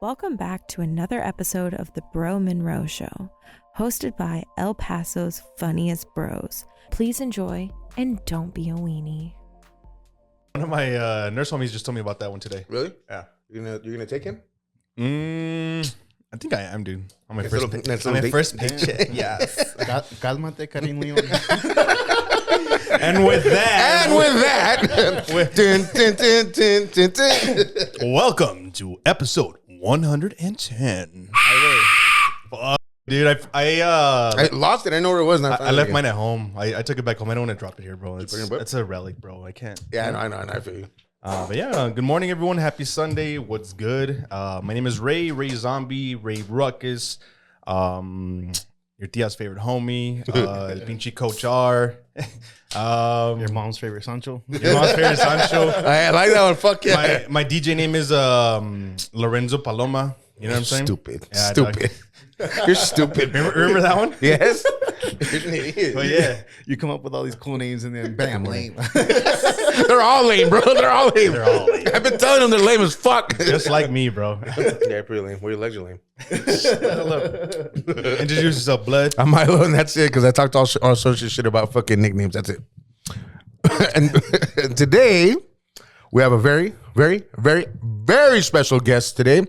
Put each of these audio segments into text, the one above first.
Welcome back to another episode of the Bro Monroe Show, hosted by El Paso's funniest bros. Please enjoy and don't be a weenie. One of my nurse homies just told me about that one today. Really? Yeah. You're gonna take him? I think I am, dude. On my That's first, little- on my date. first paycheck. Yes. Cálmate, Karim Leon. And with that, Dun, dun, dun, dun, dun. welcome to episode 110. Fuck, dude, I lost it. I know where it was. And I found it left again. mine at home. I took it back home. I don't want to drop it here, bro. bring it back? It's a relic, bro. I can't. Yeah, I know. I feel you. But yeah, good morning, everyone. Happy Sunday. What's good? My name is Ray Zombie, Ray Ruckus. Your tia's favorite homie, El Pinche Coach R. Your mom's favorite Sancho. Your mom's favorite Sancho. I like that one. Fuck yeah. My DJ name is Lorenzo Paloma. You know what I'm saying? Stupid. Yeah, Stupid. You're stupid. Remember that one? Yes. You're an idiot. Oh yeah. You come up with all these cool names and then bam, lame. They're all lame, bro. They're all lame. They're all lame. I've been telling them they're lame as fuck. Just like me, bro. Yeah, pretty lame. Well, your legs are lame. Introduce yourself, blood. I'm Milo, and that's it, because I talked all sorts of shit about fucking nicknames. That's it. and today, we have a very, very, very, very special guest today.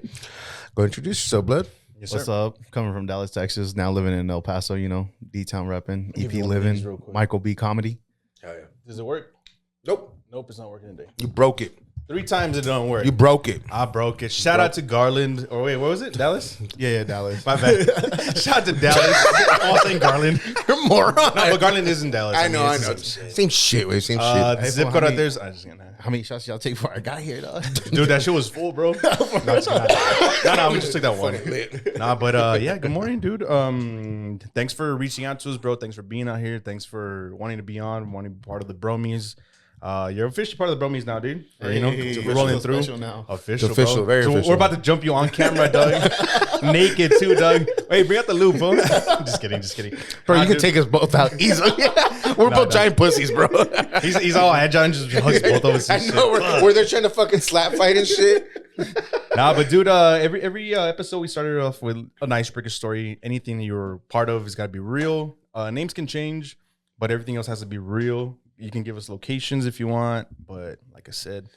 Go introduce yourself, blood. Yes, What's up? Coming from Dallas, Texas. Now living in El Paso, you know, D-Town repping, Give EP me one of these real living, quick. Michael B comedy. Hell yeah. Does it work? Nope. Nope, it's not working today. You broke it. 3 times it don't work. You broke it. I broke it. Shout out to Garland. Or wait, what was it? Dallas? Yeah, Dallas. My bad. Shout out to Dallas. All saying Garland. You're a moron. No, but Garland is in Dallas. I know. it's the same shit. Same shit, wait. Same The shit. zip Hey, code how out many- there's. I just gonna. How many shots y'all take before I got here, dog? Dude, that shit was full, bro. No, we just took that one. Nah, but yeah, good morning, dude. Thanks for reaching out to us, bro. Thanks for being out here. Thanks for wanting to be on, wanting to be part of the Bromies. You're officially part of the Bromies now, dude. Or, you know, Hey, we're rolling through. official now. Official, It's official, bro. very so official. We're about to jump you on camera, Doug. Naked too, Doug. Wait, bring out the loop, bro. just kidding. Bro, Nah, you can dude. take us both out easily. We're both giant pussies, bro. He's all agile and just hugs both of us. I and know. shit. Where they're trying to fucking slap fight and shit. Nah, but dude, every episode we started off with an icebreaker story. Anything you're part of has got to be real. Names can change, but everything else has to be real. You can give us locations if you want, but like I said,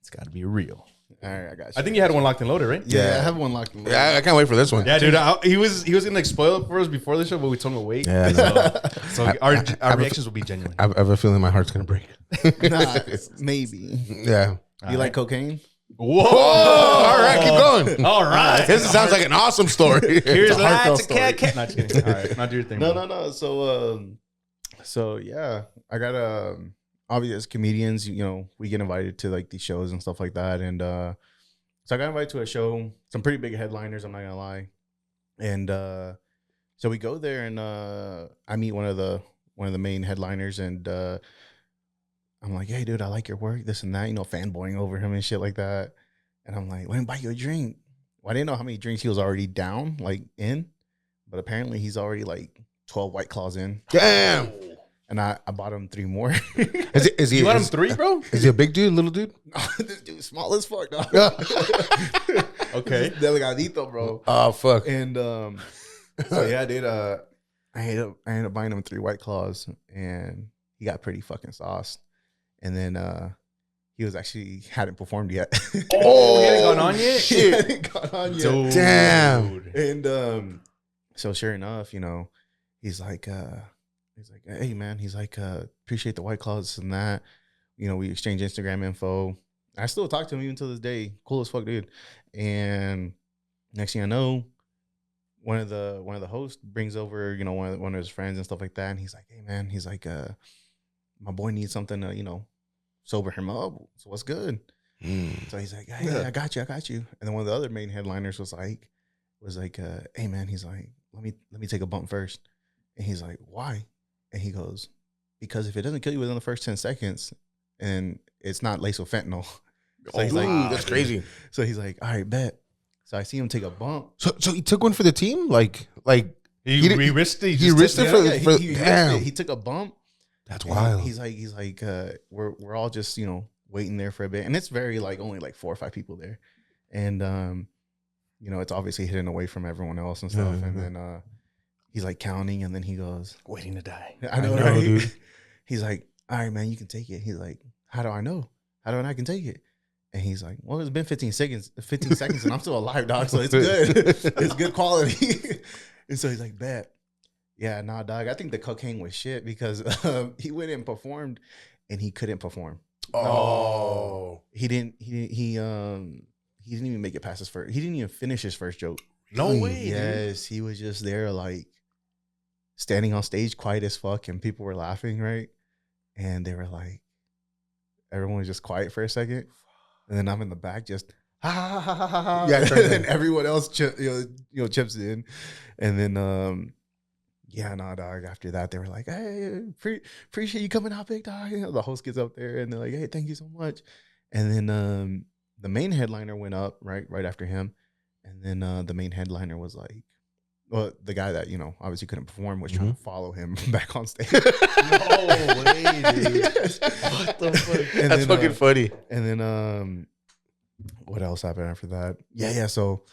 it's got to be real. All right, I got you. I think you had one locked and loaded, right? Yeah, I have one locked. in. Yeah, I can't wait for this one. Yeah, dude. He was gonna spoil it for us before the show, but we told him to wait. Yeah, I know. So our reactions will be genuine. I have a feeling my heart's gonna break. Nah, maybe. Yeah. You like cocaine? Whoa! All right, keep going. All right. This sounds like an awesome story. Here's a heartfelt lots of story. cat. Not just kidding. All right, not do your thing. No, bro. no. So yeah, I got obviously as comedians, you know, we get invited to like these shows and stuff like that, and so I got invited to a show, some pretty big headliners. I'm not gonna lie, and so we go there, and I meet one of the main headliners, and I'm like, hey, dude, I like your work, this and that, you know, fanboying over him and shit like that, and I'm like, let me buy you a drink. Well, I didn't know how many drinks he was already down, like in, but apparently he's already like 12 White Claws in. Damn. And I bought him 3 more. Is he? You want him 3, bro? Is he a big dude, little dude? This dude's small as fuck, dog. Okay. Delegadito, bro. Oh fuck. And so yeah, dude. I ended up buying him 3 White Claws, and he got pretty fucking sauced. And then he was actually hadn't performed yet. Oh, he hadn't gone on yet? He hadn't gone on yet. Dude. Damn. And so sure enough, you know, he's like, hey man, he's like, appreciate the White Claws and that. You know, we exchange Instagram info. I still talk to him even to this day. Cool as fuck, dude. And next thing I know, one of the hosts brings over, you know, one of his friends and stuff like that. And he's like, hey man, he's like, my boy needs something to, you know, sober him up. So what's good? So he's like, hey, I got you. And then one of the other main headliners was like, hey man, he's like, let me take a bump first. And he's like, why? And he goes, because if it doesn't kill you within the first 10 seconds, and it's not laced with fentanyl. So he's like, Ooh, that's crazy. So he's like, all right, bet. So I see him take a bump. So he took one for the team, like He did- risked it. he risked it for he risked damn. it. He took a bump. That's And wild. He's like, we're all just, you know, waiting there for a bit, and it's very like only like 4 or 5 people there, and you know, it's obviously hidden away from everyone else and stuff. And then he's like counting, and then he goes, Waiting to die. I know, know, right? dude. He's like, all right, man, you can take it. He's like, how do I know? How do I know I can take it? And he's like, well, it's been 15 seconds, and I'm still alive, dog. So it's good. It's good quality. And so he's like, bet. Yeah, nah, dog. I think the cocaine was shit because he went and performed and he couldn't perform. Oh. He didn't even make it past his first. He didn't even finish his first joke. No way. Yes, he was just there like standing on stage quiet as fuck, and people were laughing, right? And they were like, everyone was just quiet for a second. And then I'm in the back just ha ha ha ha ha ha. Yeah, And then everyone else chips in. And then yeah, nah, dog. After that, they were like, hey, appreciate you coming out, big dog. You know, the host gets up there and they're like, hey, thank you so much. And then the main headliner went up right after him. And then the main headliner was like, well, the guy that, you know, obviously couldn't perform was trying to follow him back on stage. No way, dude. Yes. What the fuck? And That's then, fucking funny. And then what else happened after that? Yeah. So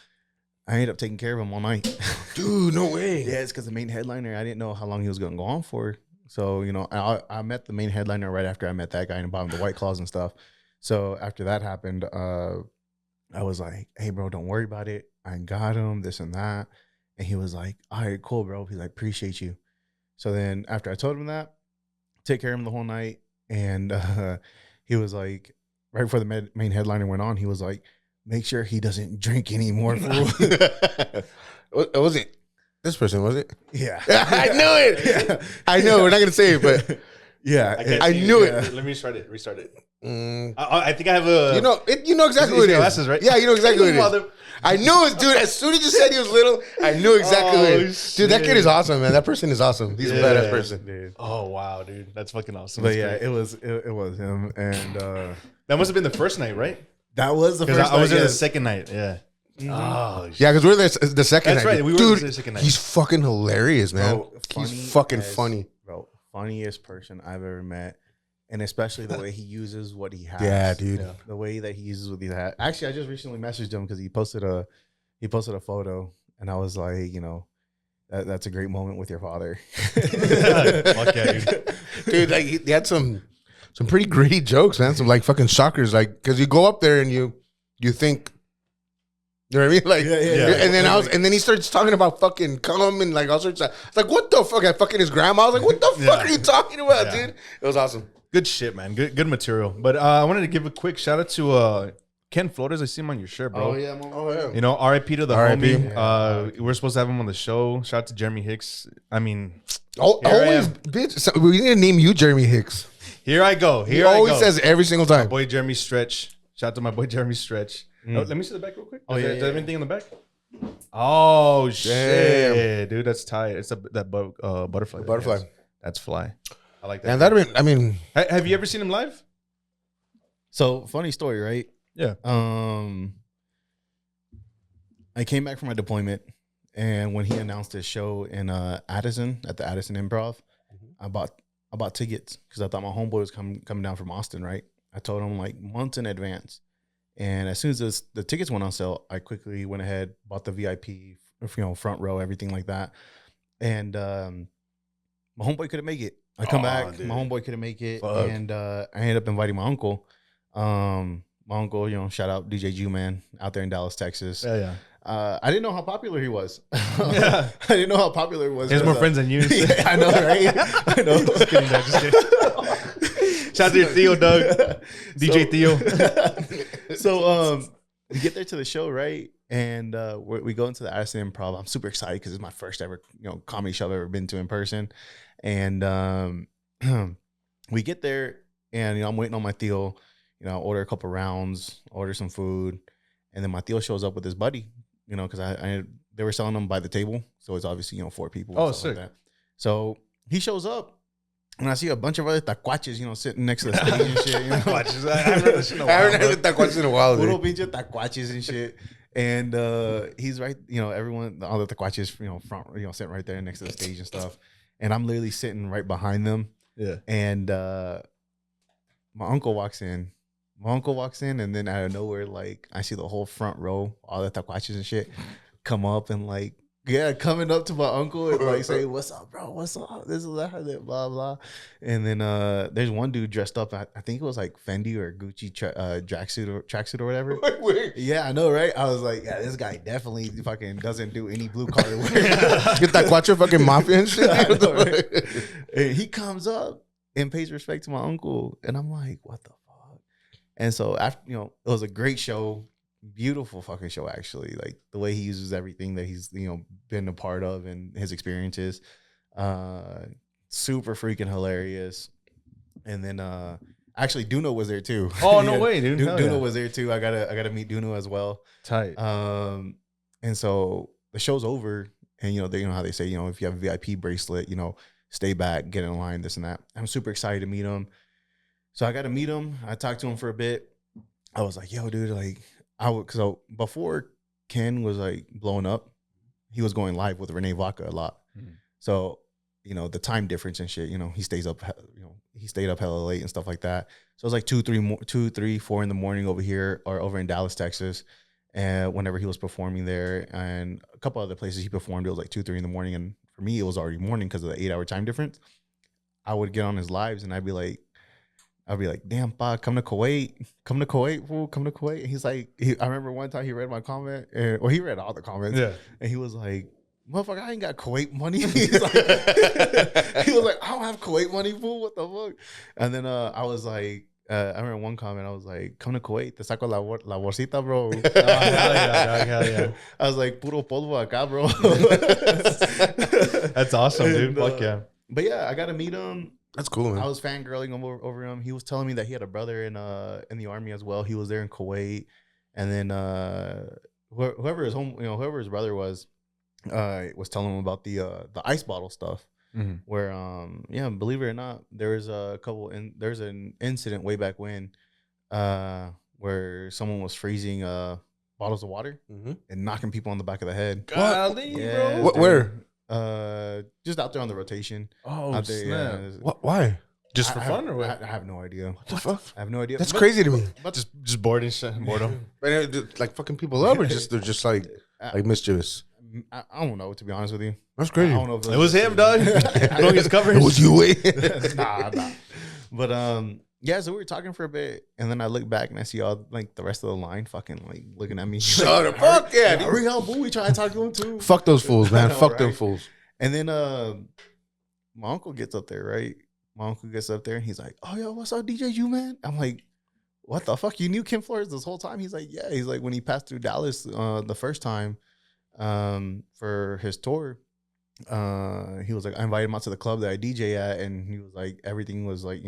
I ended up taking care of him all night. Dude, no way. Yeah, it's because the main headliner, I didn't know how long he was going to go on for. So, you know, I met the main headliner right after I met that guy and bought him the White Claws and stuff. So after that happened, I was like, hey, bro, don't worry about it. I got him, this and that. And he was like, all right, cool, bro. He's like, appreciate you. So then after I told him that, take care of him the whole night. And he was like, right before the main headliner went on, he was like, make sure he doesn't drink anymore. It wasn't this person, was it? Yeah. I knew it. Yeah. I know. We're not going to say it, but Yeah. I knew it. Let me restart it. I think I have a. you know exactly what it is. Glasses, right? Yeah, you know exactly what it is. I knew it, dude. As soon as you said he was little, I knew exactly what it is. Dude, that kid is awesome, man. That person is awesome. He's a badass person. Dude. Oh wow, dude, that's fucking awesome. But That's yeah, great. it was him. And That must have been the first night, right? that was the Because first I was night, there the yes. second night. Yeah. Oh, shit. Yeah, because we're there the second That's night. right. We were dude, there the second night. he's fucking hilarious, man. Bro, He's fucking as- funny. Bro, funniest person I've ever met. And especially the way he uses what he has. Yeah, dude. Yeah. The way that he uses what he has. Actually, I just recently messaged him because he posted a photo, and I was like, you know, that's a great moment with your father. Fuck yeah, dude. Dude, like he had some pretty gritty jokes, man. Some like fucking shockers, like because you go up there and you think, you know what I mean? Like, Yeah. and then he starts talking about fucking cum and like all sorts of. It's like, what the fuck? I fucking his grandma. I was like, what the fuck are you talking about, Yeah. dude? It was awesome. Good shit, man. Good material. But I wanted to give a quick shout out to Ken Flores. I see him on your shirt, bro. yeah. You know, RIP to the R.I.P. homie. We're supposed to have him on the show. Shout out to Jeremy Hicks. I mean, Oh, Here I always, am. bitch. So we need to name you Jeremy Hicks. here I go. He Here I always go. says it every single My time. boy Jeremy Stretch. Shout out to my boy Jeremy Stretch. Oh, let me see the back real quick. Oh, Does yeah, it- does yeah, anything in the back? Oh shit, Damn. dude, that's tight. It's butterfly. The butterfly. Yes. That's fly. I like that. And that'd have been, I mean, Have you ever seen him live? So funny story, right? Yeah. I came back from my deployment, and when he announced his show in Addison at the Addison Improv, I bought tickets because I thought my homeboy was coming down from Austin. Right? I told him like months in advance, and as soon as the tickets went on sale, I quickly went ahead, bought the VIP, front row, everything like that, and my homeboy couldn't make it. I come back, dude. my homeboy couldn't make it, Fuck. and I ended up inviting my uncle. My uncle, shout out DJ Jew Man out there in Dallas, Texas. Yeah. I didn't know how popular he was. Yeah. I didn't know how popular he was. He has more friends than you. Yeah, I know, right? I know. Just kidding, dog. Just kidding. Shout out to your Theo, Doug. DJ Theo. So we get there to the show, right? And we go into the Addison Improv. I'm super excited because it's my first ever comedy show I've ever been to in person. And we get there, and I'm waiting on my Theo. Order a couple rounds, order some food, and then my Theo shows up with his buddy. Because they were selling them by the table, so it's obviously 4 people. Oh, and stuff sick. Like that. So he shows up, and I see a bunch of other tacuaches, sitting next to the stage and shit. Watches. I haven't heard this in a I while, haven't bro. heard that question in a while. Little Dude. pinche tacuaches and shit. And he's right, everyone, all the tacuaches, front, sitting right there next to the stage and stuff. And I'm literally sitting right behind them. Yeah. And my uncle walks in. My uncle walks in, and then out of nowhere, like I see the whole front row, all the taquachos and shit, come up and like, coming up to my uncle and like say, "What's up, bro? What's up? This is that, blah blah." And then there's one dude dressed up. I think it was like Fendi or Gucci tracksuit or whatever. Wait. Yeah, I know, right? I was like, yeah, this guy definitely fucking doesn't do any blue collar work. Get that Quattro fucking mafia and shit. I know, right? And he comes up and pays respect to my uncle, and I'm like, what the fuck? And so after, it was a great show, beautiful fucking show actually. Like the way he uses everything that he's been a part of and his experiences, super freaking hilarious. And then actually Duno was there too. Oh no way, dude! Duno was there too. I gotta meet Duno as well. Tight. And so the show's over, and they how they say if you have a VIP bracelet, stay back, get in line, this and that. I'm super excited to meet him. So I got to meet him. I talked to him for a bit. I was like, yo, dude, like, because before Ken was like blowing up, he was going live with Renee Vaca a lot. Mm-hmm. So, the time difference and shit, he stays up, he stayed up hella late and stuff like that. So it was like 2, 3, 4 in the morning over here or over in Dallas, Texas. And whenever he was performing there, and a couple other places he performed, it was like 2, 3 in the morning. And for me, it was already morning because of the 8-hour time difference. I would get on his lives and I'd be like, damn, pa, come to Kuwait, fool, come to Kuwait. And he's like, I remember one time he read my comment, he read all the comments, and he was like, motherfucker, I ain't got Kuwait money. He's like, he was like, I don't have Kuwait money, fool, what the fuck? And then I was like, I remember one comment, I was like, come to Kuwait, te saco la bolsita, bro. Oh, hell yeah. I was like, puro polvo acá, bro. That's awesome, dude. Fuck yeah. But yeah, I got to meet him. That's cool, man. I was fangirling over him. He was telling me that he had a brother in the army as well. He was there in Kuwait, and then whoever his brother was telling him about the ice bottle stuff. Mm-hmm. Where believe it or not, there's there's an incident way back when where someone was freezing bottles of water and knocking people on the back of the head. Golly, yeah, bro. Where? Just out there on the rotation. Oh, out there, snap. Yeah. Why? Just for fun or what? I have no idea. What the fuck? I have no idea. That's crazy to me. But just bored and shit. Boredom. Like fucking people up, or they're just like mischievous. I don't know, to be honest with you. That's crazy. I don't know if it was him, dog. Blowing his covers. It was you, nah. But yeah, so we were talking for a bit, and then I look back and I see all like the rest of the line fucking like looking at me. Shut up, fuck yeah, dude. Hurry up, boo. We try to talk to him too. Fuck those fools, man. Know, Fuck right? them fools. And then my uncle gets up there, right? My uncle gets up there and he's like, "Oh, yo, what's up, DJ you, man?" I'm like, "What the fuck? You knew Kim Flores this whole time?" He's like, "Yeah." He's like, when he passed through Dallas the first time for his tour, he was like, I invited him out to the club that I DJ at, and he was like, everything was like,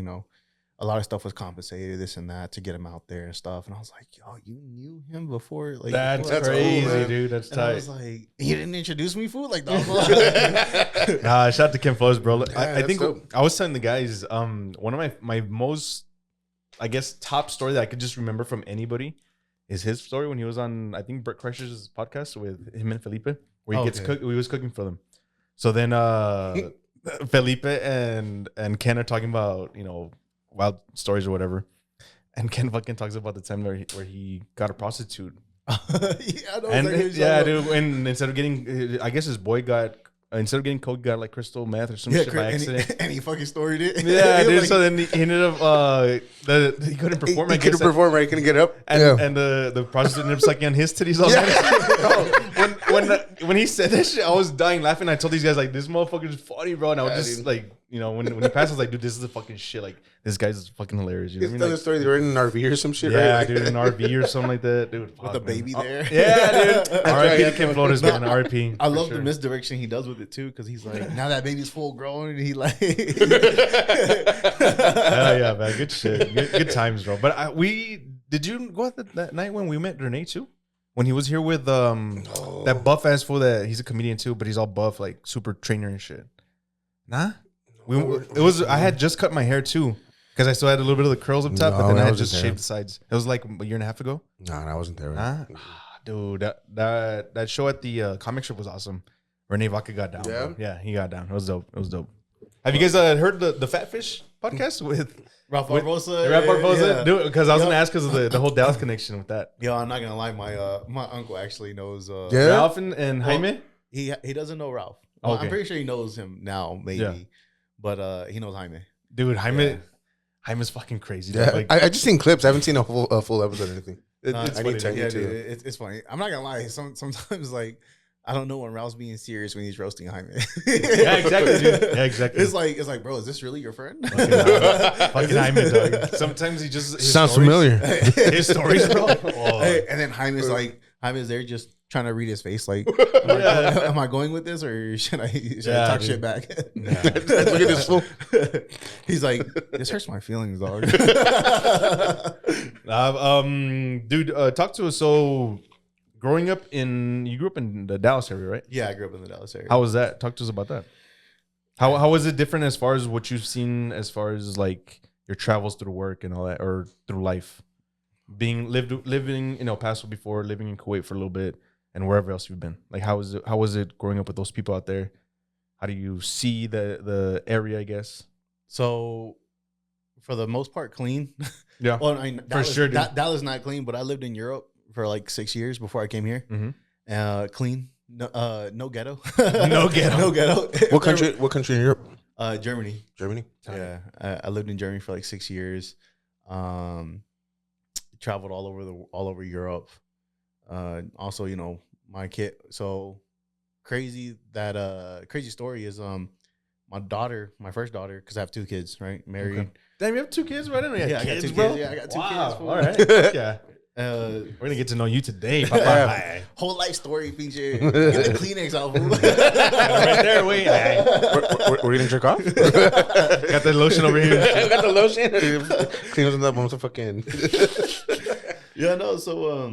a lot of stuff was compensated, this and that, to get him out there and stuff. And I was like, yo, you knew him before? Like, that's crazy, cool, dude. That's and tight. I was like, you didn't introduce me, fool? Like, shout out to Kim Flores, bro. Yeah, I think dope. I was telling the guys, one of my most, I guess, top story that I could just remember from anybody is his story when he was on, I think, Bert Kreischer's podcast with him and Felipe, where he he was cooking for them. So then Felipe and Ken are talking about, wild stories or whatever. And Ken fucking talks about the time where he got a prostitute. Dude. And instead of getting, I guess his boy got, instead of getting coke, got like crystal meth or some shit by accident. And he fucking storied it. Yeah, dude. Like, so then he ended up, he couldn't perform. He couldn't perform, right? He couldn't get up. And the prostitute ended up sucking on his titties all night. When he said that shit, I was dying laughing. I told these guys, like, this motherfucker is funny, bro. And I was just like, when he passed, I was like, dude, this is the fucking shit. Like, this guy's fucking hilarious. You know what I mean? The story they were in an RV or some shit, yeah, right? dude, an RV or something like that, dude. With the baby there. Yeah, dude. R.I.P. to Kim Flores, man. R.I.P. I love the misdirection he does with it too, because he's like, now that baby's full grown, and he like, hell yeah, man. Good shit. Good times, bro. But did you go out that night when we met Renee too? When he was here with that buff ass fool that he's a comedian too, but he's all buff, like super trainer and shit. Nah, I had just cut my hair too, because I still had a little bit of the curls up top, but then I had just shaved the sides. It was like a year and a half ago. No, I wasn't there. Huh? Dude, that show at the comic strip was awesome. Renee Vaca got down. Yeah, bro. Yeah, he got down. It was dope. Have you guys heard the Fat Fish podcast with Ralph Barbosa. Rap Barbosa? Yeah. Do it because I was gonna ask because of the whole Dallas connection with that. Yo, I'm not gonna lie. My uncle actually knows. Yeah? Ralph and Jaime. He doesn't know Ralph. Well, Okay. I'm pretty sure he knows him now, maybe. Yeah. But he knows Jaime. Dude, Jaime. Yeah. Jaime's fucking crazy. Yeah, Dude. Like, I just seen clips. I haven't seen a full episode or anything. it's I funny, need to. I dude. need Yeah, to. dude, it's funny. I'm not gonna lie. Sometimes like I don't know when Ralph's being serious when he's roasting Jaime. Yeah, exactly, dude. Yeah, exactly. It's like, bro, is this really your friend? Fucking Jaime, dog. Sometimes he just his Sounds stories- familiar. His stories, bro. Oh. Hey, and then Jaime's there just trying to read his face. Like, Yeah. am I going with this or should I Yeah, talk dude. shit back? Look at this fool. He's like, this hurts my feelings, dog. Dude, talk to us. So, you grew up in the Dallas area, right? Yeah, I grew up in the Dallas area. How was that? Talk to us about that. How was it different as far as what you've seen, as far as like your travels through work and all that, or through life, living in El Paso before, living in Kuwait for a little bit, and wherever else you've been? Like, how was it growing up with those people out there? How do you see the area? I guess. So, for the most part, clean. Yeah. Well, I mean, For sure, dude. Dallas not clean, but I lived in Europe for like 6 years before I came here. Mm-hmm. Clean. No ghetto. No ghetto. No ghetto. What country? What country in Europe? Germany. Germany. Yeah, I lived in Germany for like 6 years. Traveled all over Europe. Also, you know, my kid. So crazy story is my first daughter, because I have 2 kids, right? Married. Okay. Damn, you have 2 kids, right? I got kids, bro. kids. Yeah, I got 2 Wow. kids. Fool. All right. Yeah. We're gonna get to know you today, Papa. Yeah. Whole life story, feature. Get the Kleenex out, fool. Right there, wait. We're gonna jerk off. Got the lotion over here. Got the lotion. Clean us up. I'm so fucking. Yeah, no. So,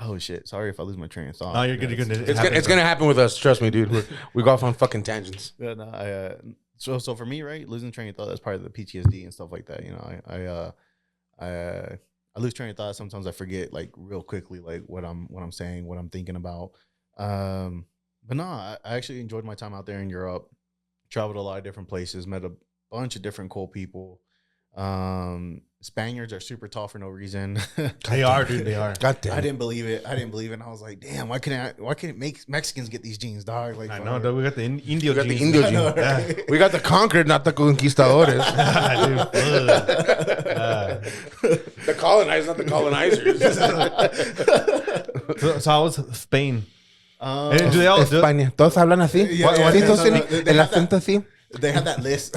oh shit. Sorry if I lose my train of thought. No, you're good. You're good. It's gonna happen with us. Trust me, dude. We go off on fucking tangents. Yeah, no, so for me, right, losing train of thought, that's part of the PTSD and stuff like that. You know, I lose train of thought. Sometimes I forget like real quickly, like what I'm saying, what I'm thinking about. But no, I actually enjoyed my time out there in Europe. Traveled a lot of different places, met a bunch of different cool people. Spaniards are super tall for no reason. They are, dude. They are. God damn. I didn't believe it. And I was like, damn, why can't Mexicans get these jeans, dog? Like, I know, dog. We got the Indio We got the jeans. Indio I know, jeans. right? We got the conquered, not the conquistadores. The colonized, not the colonizers. So how was Spain? Um, Do they all do España. Todos hablan así. Yeah, Sí, yeah, todos no, tienen no, they el have that- acento así. they have that list.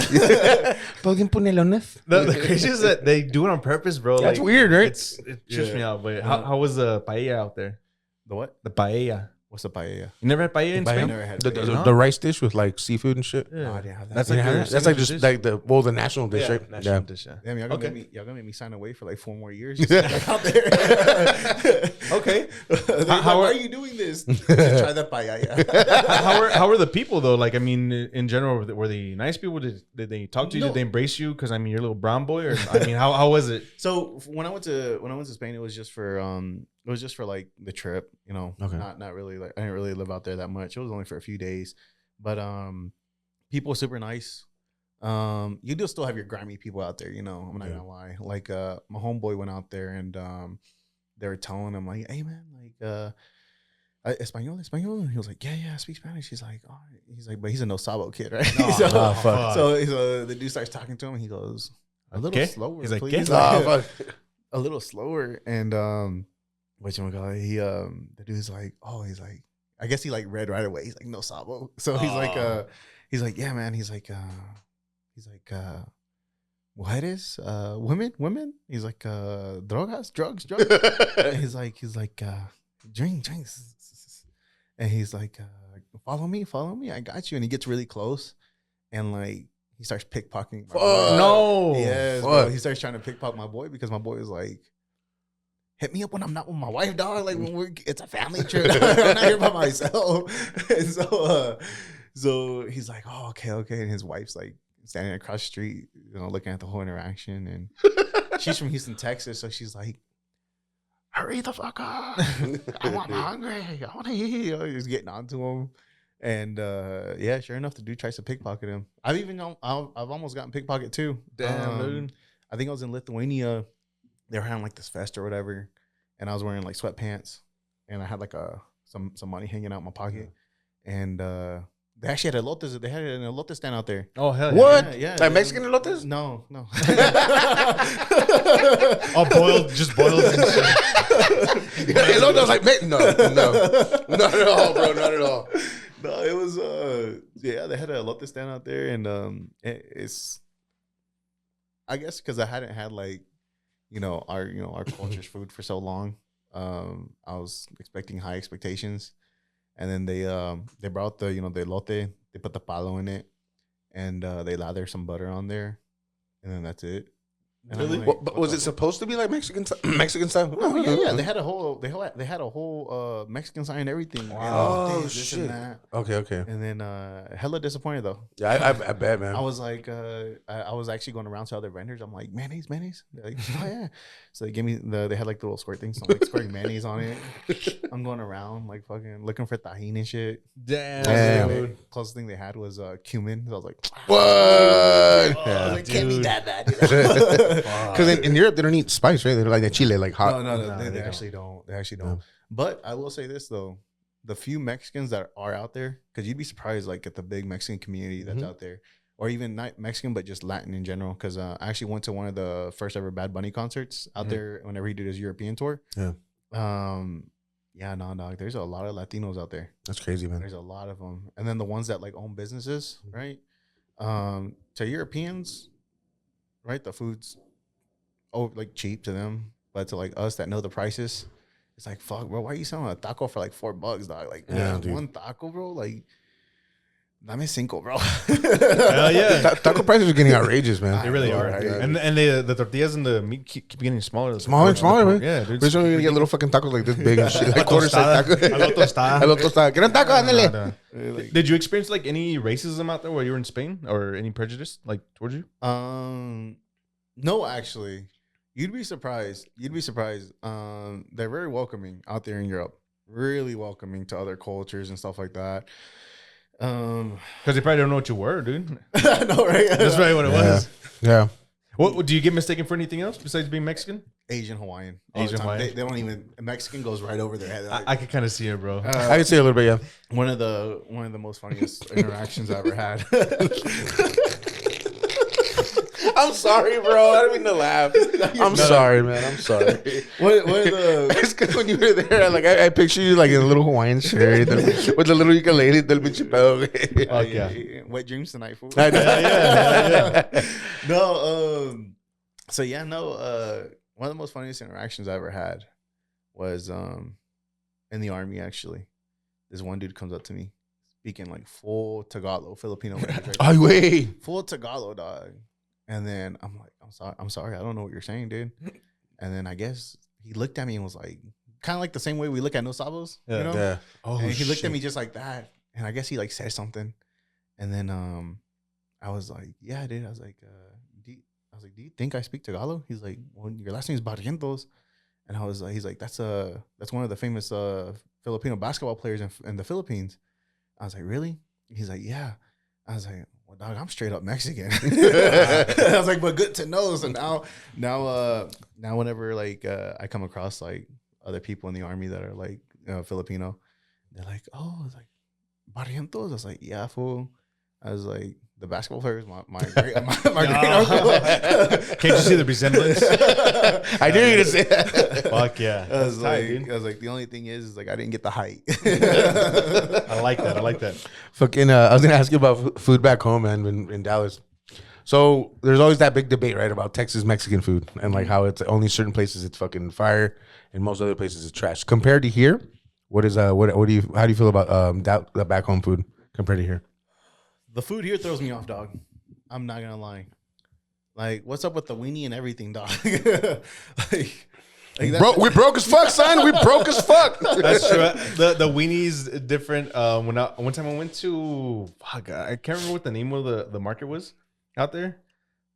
Todos bien punelones. the crazy is that they do it on purpose, bro. That's like, weird, right? It trips Yeah. me out. But how was the paella out there? The what? The paella. What's a paella? You never had paella in Paella? Spain? Never had The, paella. the, No? the rice dish with like seafood and shit. Yeah. No, I didn't have that. That's You like know, your that's like signature just dish. like the national dish, right? National dish, yeah. Damn, y'all gonna, Okay. make me sign away for like 4 more years. Just like out there. Okay. Why are you doing this? To try the paella. How were the people though? Like, I mean, in general, were they nice people? Did they talk to you? No. Did they embrace you? Because I mean, you're a little brown boy. Or I mean, how was it? So when I went to Spain, it was just for like the trip, you know. Okay. Not really, like I didn't really live out there that much. It was only for a few days, but people were super nice. You do still have your grimy people out there, you know. I'm not gonna lie. Like my homeboy went out there and they were telling him like, "Hey man, like Espanol." And he was like, "Yeah, I speak Spanish." He's like, but he's a no sabo kid, right? Oh, fuck. So the dude starts talking to him. He goes, "A little Okay. slower, He's like, please." "¿Qué?" He's Ah, like, fuck. a little slower, and whatchamacallit, he the dude's like, oh, he's like, I guess he like read right away. He's like, no sabo. So he's like, yeah, man. He's like, mujeres, women. He's like, drugs. he's like, drinks. And he's like, follow me. I got you. And he gets really close, and like he starts pickpocketing. my boy. No. Yes, Fuck. bro. He starts trying to pickpocket my boy because my boy is like, hit me up when I'm not with my wife, dog. Like when it's a family trip. I'm not here by myself. And so he's like, oh, okay. And his wife's like standing across the street, you know, looking at the whole interaction. And she's from Houston, Texas, so she's like, hurry the fuck up. I'm hungry. I want to eat. You know, just getting onto him. And yeah, sure enough, the dude tries to pickpocket him. I've almost gotten pickpocketed too. Damn, dude. I think I was in Lithuania. They were having like this fest or whatever, and I was wearing like sweatpants, and I had like some money hanging out in my pocket, and they actually had elotes. They had an elote stand out there. Oh hell yeah. What? Yeah, Like Mexican elotes? No. Oh, just boiled. And shit. Elote, I was like, no, not at all, bro, not at all. No, it was yeah, they had a elote stand out there, and it's, I guess because I hadn't had like our culture's food for so long. I was expecting high expectations, and then they brought the the elote. They put the palo in it, and they lather some butter on there, and then that's it. And Really? I'm like, But was it supposed to be like Mexican style? Oh yeah. They had a whole Mexican sign and everything. Wow. And Oh, this shit. and that. Okay. And then hella disappointed though. Yeah, I bet, man. I was like, I was actually going around to other vendors. I'm like, mayonnaise. They're like, oh yeah. So they gave me they had like the little squirt things. So I'm like squirting mayonnaise on it. I'm going around like fucking looking for tahini and shit. Damn. Dude. Closest thing they had was cumin. So I was like, What? I Yeah. was like, can't be that bad. Because in Europe they don't eat spice, right? They're like the chile, like hot. No, they actually don't. They actually don't. No. But I will say this though, the few Mexicans that are out there, because you'd be surprised, like at the big Mexican community that's out there, or even not Mexican, but just Latin in general. Because I actually went to one of the first ever Bad Bunny concerts out there whenever he did his European tour. Yeah. Yeah, no, dog. There's a lot of Latinos out there. That's crazy, man. There's a lot of them, and then the ones that like own businesses, right? To Europeans, right? The food's like cheap to them, but to like us that know the prices, it's like, fuck, bro, why are you selling a taco for like $4, dog? Like, Yeah, dude. one taco, bro. Like, dame cinco, bro. Hell yeah. Taco prices are getting outrageous, man. They really know, are. right? And the tortillas and the meat keep getting smaller. Smaller and smaller, man. Yeah, dude. We're still gonna get little fucking tacos like this big and shit, like quarter size taco. Hello, tostada. Hello, tostada. Get a taco, ándale. Like, Did you experience like any racism out there while you were in Spain, or any prejudice like towards you? no, actually, you'd be surprised. They're very welcoming out there in Europe. Really welcoming to other cultures and stuff like that. Because they probably don't know what you were, dude. I know, right? That's probably what it was. Yeah. What do you get mistaken for anything else besides being Mexican? Asian Hawaiian. All Asian the time. Hawaiian. They don't even. Mexican goes right over their head. They're like, I could kind of see it, bro. I can say a little bit, yeah. one of the most funniest interactions I ever had. I'm sorry, bro. I didn't mean to laugh. I'm sorry, man. I'm sorry. What are the It's because when you were there, like I picture you like in a little Hawaiian shirt with the little ukulele, del pinche pedo. Fuck yeah. Wet dreams tonight, fool? I know. Yeah. No, so yeah, no, one of the most funniest interactions I ever had was in the army. Actually, this one dude comes up to me speaking like full Tagalog, Filipino language, right? Oh, wait. Full Tagalog, dog. And then I'm like, I'm sorry, I don't know what you're saying, dude. And then I guess he looked at me and was like, kind of like the same way we look at No Sabos, you know? Yeah. Oh, And he looked shit. at me just like that. And I guess he like said something. And then I was like, yeah, dude. I was like, do you think I speak Tagalog? He's like, well, your last name is Barrientos. And I was like, he's like, that's one of the famous Filipino basketball players in the Philippines. I was like, really? He's like, yeah. I was like, well, dog, I'm straight up Mexican. I was like, but good to know. So now whenever like I come across like other people in the army that are like Filipino, they're like, oh, it's like Barrientos. I was like, yeah, fool. I was like, the basketball players, my great uncle. Can't you see the resemblance? I didn't even say that. Fuck yeah. I was Tight, dude. like, the only thing is like I didn't get the height. I like that. Fucking, I was gonna ask you about food back home, man, in Dallas. So there's always that big debate, right, about Texas Mexican food and like how it's only certain places it's fucking fire, and most other places it's trash. Compared to here, how do you feel about that back home food compared to here? The food here throws me off, dog. I'm not gonna lie. Like, what's up with the weenie and everything, dog? Bro, we broke as fuck, son. We broke as fuck. That's true. The weenie's different. One time I went to, fuck, I can't remember what the name of the market was out there,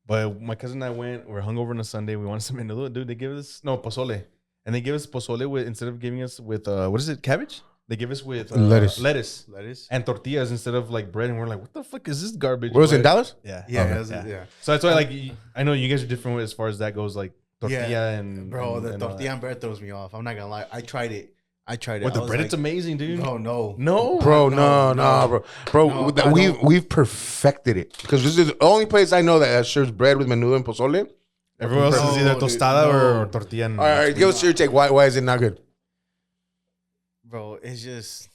but my cousin and I went. We were hungover on a Sunday. We wanted some menudo, dude. They gave us pozole, and they gave us pozole with, instead of giving us with what is it, cabbage? They give us with Lettuce. and tortillas instead of like bread, and we're like, what the fuck is this garbage? Where was it, in But- Dallas? Yeah, Yeah, Okay. it was- yeah. So that's why, like, I know you guys are different as far as that goes. Like tortilla Yeah, and bro, and, the and tortilla and bread throws me off. I'm not gonna lie. I tried it. with I the was bread, like, it's amazing, dude. No, no. No, Bro, no, bro. No, I don't. We've perfected it because this is the only place I know that serves bread with menudo and pozole. everyone else is either No, dude, tostada no. or tortilla. And All right, give us your take. Why is it not good? Bro, it's just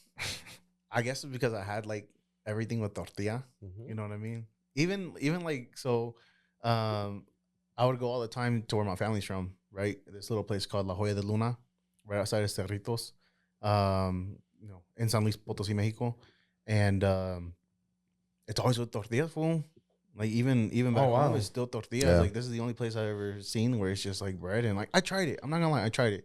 I guess it's because I had like everything with tortilla. You know what I mean? Even like so I would go all the time to where my family's from, right? This little place called La Joya de Luna, right outside of Cerritos. You know, in San Luis Potosí, Mexico. And it's always with tortillas, fool. Like even back wow. home, it's still tortillas. Yeah. Like this is the only place I've ever seen where it's just like bread. And like I tried it. I'm not gonna lie, I tried it.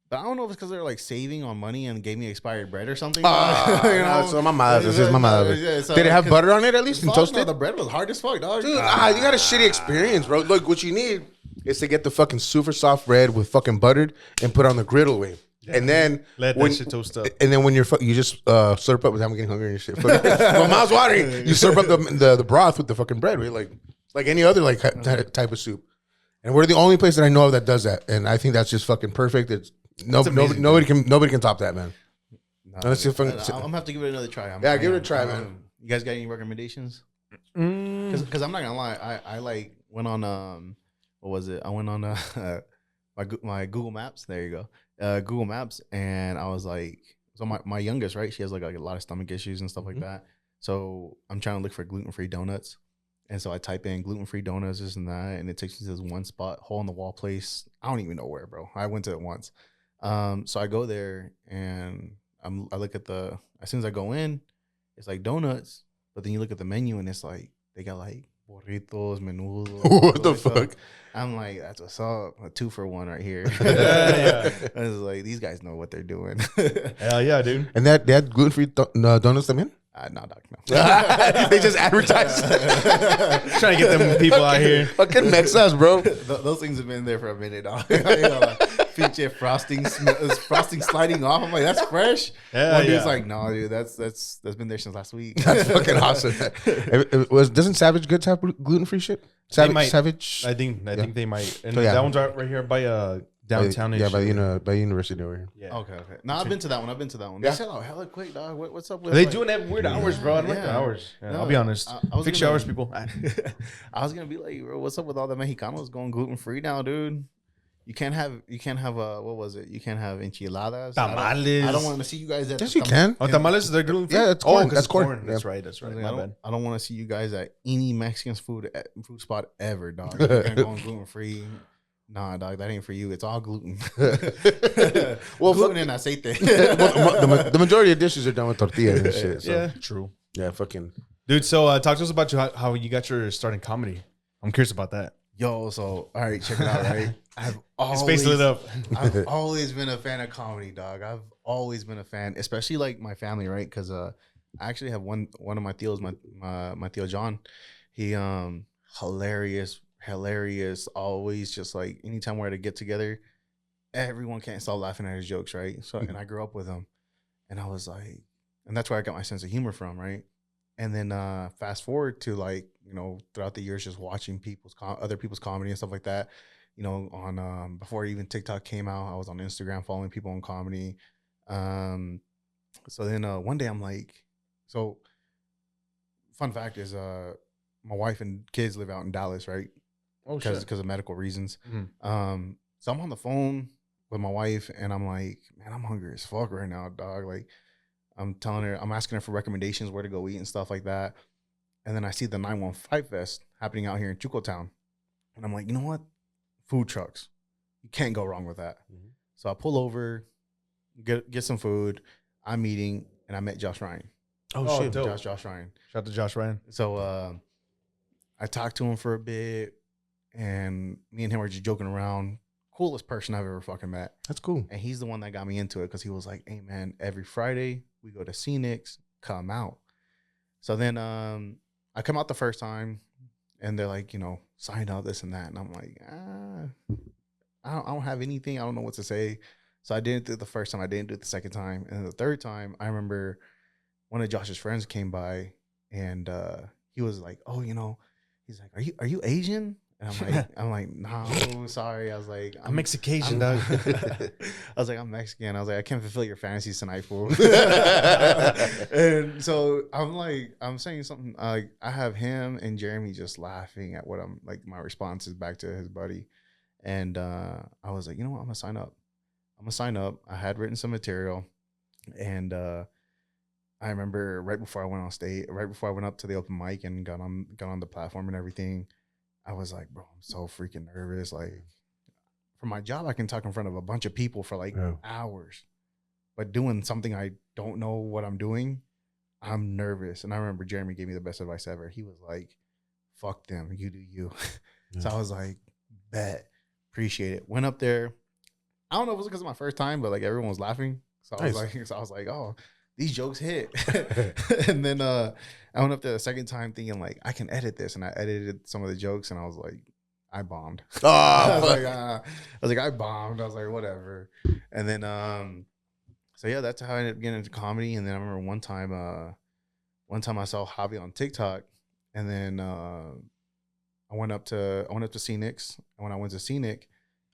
But I don't know if it's because they're like saving on money and gave me expired bread or something. So my mother, this is my mother. Yeah, so Did it have like, butter on it at least and fuck no, toasted? the bread was hard as fuck, dog. Dude, you got a shitty experience, bro. Look, what you need is to get the fucking super soft bread with fucking buttered and put on the griddle way. And then let that shit toast up. And then when you're you just slurp up. I'm getting hungry and shit. My mouth's watering. You slurp up the broth with the fucking bread, right? Like any other like type of soup. And we're the only place that I know of that does that. And I think that's just fucking perfect. It's amazing, nobody can top that, man. Nah, Let's see if I'm gonna have to give it another try. Yeah, give it a try, man. You guys got any recommendations? Because I'm not gonna lie, I like went on what was it? I went on my Google Maps. There you go, Google Maps, and I was like, so my youngest, right? She has like a lot of stomach issues and stuff like that. So I'm trying to look for gluten-free donuts, and so I type in gluten-free donuts, this and that, and it takes me to this one spot, hole in the wall place. I don't even know where, bro. I went to it once. So I go there and I look at as soon as I go in, it's like donuts, but then you look at the menu and it's like they got like burritos, menudo. What the stuff. fuck? I'm like, that's what's up. A 2-for-1 right here. Yeah. I was like, these guys know what they're doing. Hell yeah, dude. And they had gluten-free donuts, I mean? No, doc, no. They just advertise. Trying to get them people out here. Fucking mix us, bro. Those things have been there for a minute, dog. Feature frosting sliding off. I'm like, that's fresh. Yeah, One dude's yeah. like, no, dude, that's been there since last week. That's fucking awesome. Doesn't Savage Goods have gluten-free shit? Savage. I think they might. And So, yeah. that one's right here by downtown. Yeah, by the university over here. Yeah. Okay. No, I've been to that one. Yeah. They sell out hella quick, dog. What's up with They like, doing that weird hours, bro. I don't like the Yeah. hours. Yeah, No, I'll be honest. I was Fix gonna- your hours, people. I was gonna be like, bro, what's up with all the Mexicanos going gluten free now, dude? You can't have what was it? You can't have enchiladas. Tamales. I don't want to see you guys at Yes, the you can. Oh, tamales, they're gluten free? Yeah, that's corn. 'cause That's it's corn. That's Yeah. right. That's right. I My bad. don't want to see you guys at any Mexican food spot ever, dog. You're gonna go on gluten free. Nah, dog, that ain't for you. It's all gluten. Well, gluten and aceite. the majority of dishes are done with tortillas and shit. So. Yeah, true. Yeah, fucking. Dude, so talk to us about how you got your start in comedy. I'm curious about that. Yo, so all right, check it out. Right, His face lit up. I've always been a fan of comedy, dog. I've always been a fan, especially like my family, right? Because I actually have one of my tios, my tio John. He hilarious. Always just like anytime we're at a get together, everyone can't stop laughing at his jokes, right? So and I grew up with him, and I was like, and that's where I got my sense of humor from, right? And then fast forward to like, you know, throughout the years, just watching other people's comedy and stuff like that. You know, on before even TikTok came out, I was on Instagram following people on comedy. So then one day I'm like, so fun fact is my wife and kids live out in Dallas, right? Oh, Because of medical reasons. Mhm. So I'm on the phone with my wife and I'm like, man, I'm hungry as fuck right now, dog. Like I'm asking her for recommendations where to go eat and stuff like that. And then I see the 915 Fest happening out here in Chucotown. And I'm like, you know what? Food trucks. You can't go wrong with that. Mm-hmm. So I pull over, get some food. I'm eating, and I met Josh Ryan. Oh, shit. dope. Josh Ryan. Shout out to Josh Ryan. So I talked to him for a bit, and me and him were just joking around. Coolest person I've ever fucking met. That's cool. And he's the one that got me into it because he was like, hey, man, every Friday we go to Scenics, come out. So then I come out the first time, and they're like, you know, sign up, this and that. And I'm like, I don't have anything. I don't know what to say. So I didn't do it the first time. I didn't do it the second time. And the third time, I remember one of Josh's friends came by, and he was like, "Oh, he's like, are you Asian?" And I'm like, no, sorry. I was like, I'm Mexican, dog. I was like, I'm Mexican. I was like, I can't fulfill your fantasies tonight, fool. And so I'm saying something like, I have him and Jeremy just laughing at what I'm like, my response is back to his buddy. And I was like, you know what? I'm gonna sign up. I had written some material, and I remember right before I went on stage, right before I went up to the open mic and got on the platform and everything, I was like, bro, I'm so freaking nervous. Like, for my job, I can talk in front of a bunch of people for like hours, but doing something I don't know what I'm doing, I'm nervous. And I remember Jeremy gave me the best advice ever. He was like, fuck them, you do you. Yeah. So I was like, bet, appreciate it. Went up there. I don't know if it was because of my first time, but like everyone was laughing. So I was like, oh, these jokes hit. And then I went up there the second time thinking like, I can edit this. And I edited some of the jokes, and I was like, I bombed. Oh, I was like, I bombed. I was like, whatever. And then, so yeah, that's how I ended up getting into comedy. And then I remember one time I saw Javi on TikTok, and then I went up to Scenics. And when I went to Scenic,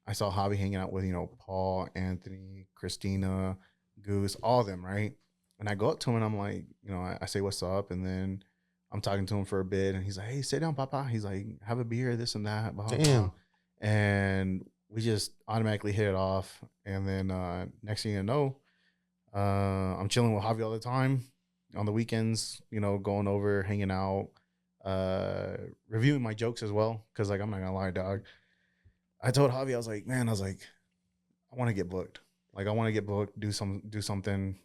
I saw Javi hanging out with, Paul, Anthony, Christina, Goose, all of them, right? And I go up to him and I'm like, I say, what's up? And then I'm talking to him for a bit, and he's like, hey, sit down, Papa. He's like, have a beer, this and that. Blah, blah, blah. And we just automatically hit it off. And then next thing you know, I'm chilling with Javi all the time on the weekends, going over, hanging out, reviewing my jokes as well. Cause like, I'm not gonna lie, dog. I told Javi, I was like, I want to get booked. Like, I want to get booked, do something,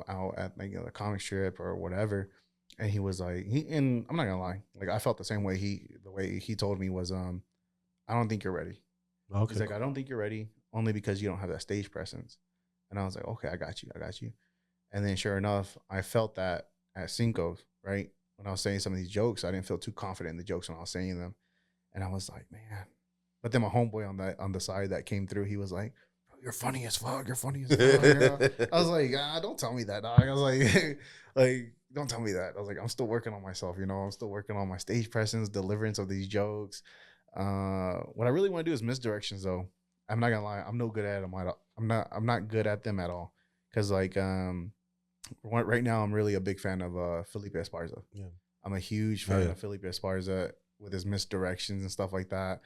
out at like a comic strip or whatever. And he was like, and I'm not gonna lie, like I felt the same way. The way he told me was, I don't think you're ready. Okay. He's like, I don't think you're ready, only because you don't have that stage presence. And I was like, okay, I got you. And then sure enough, I felt that at Cinco's, right? When I was saying some of these jokes, I didn't feel too confident in the jokes when I was saying them. And I was like, man. But then my homeboy on the side that came through, he was like, you're funny as fuck. You're funny as fuck. I was like, don't tell me that, dog. I was like, don't tell me that. I was like, I'm still working on myself. I'm still working on my stage presence, deliverance of these jokes. What I really want to do is misdirections, though. I'm not gonna lie, I'm no good at them. I'm not good at them at all. Cause like, right now I'm really a big fan of Felipe Esparza. Yeah, I'm a huge fan of Felipe Esparza with his misdirections and stuff like that.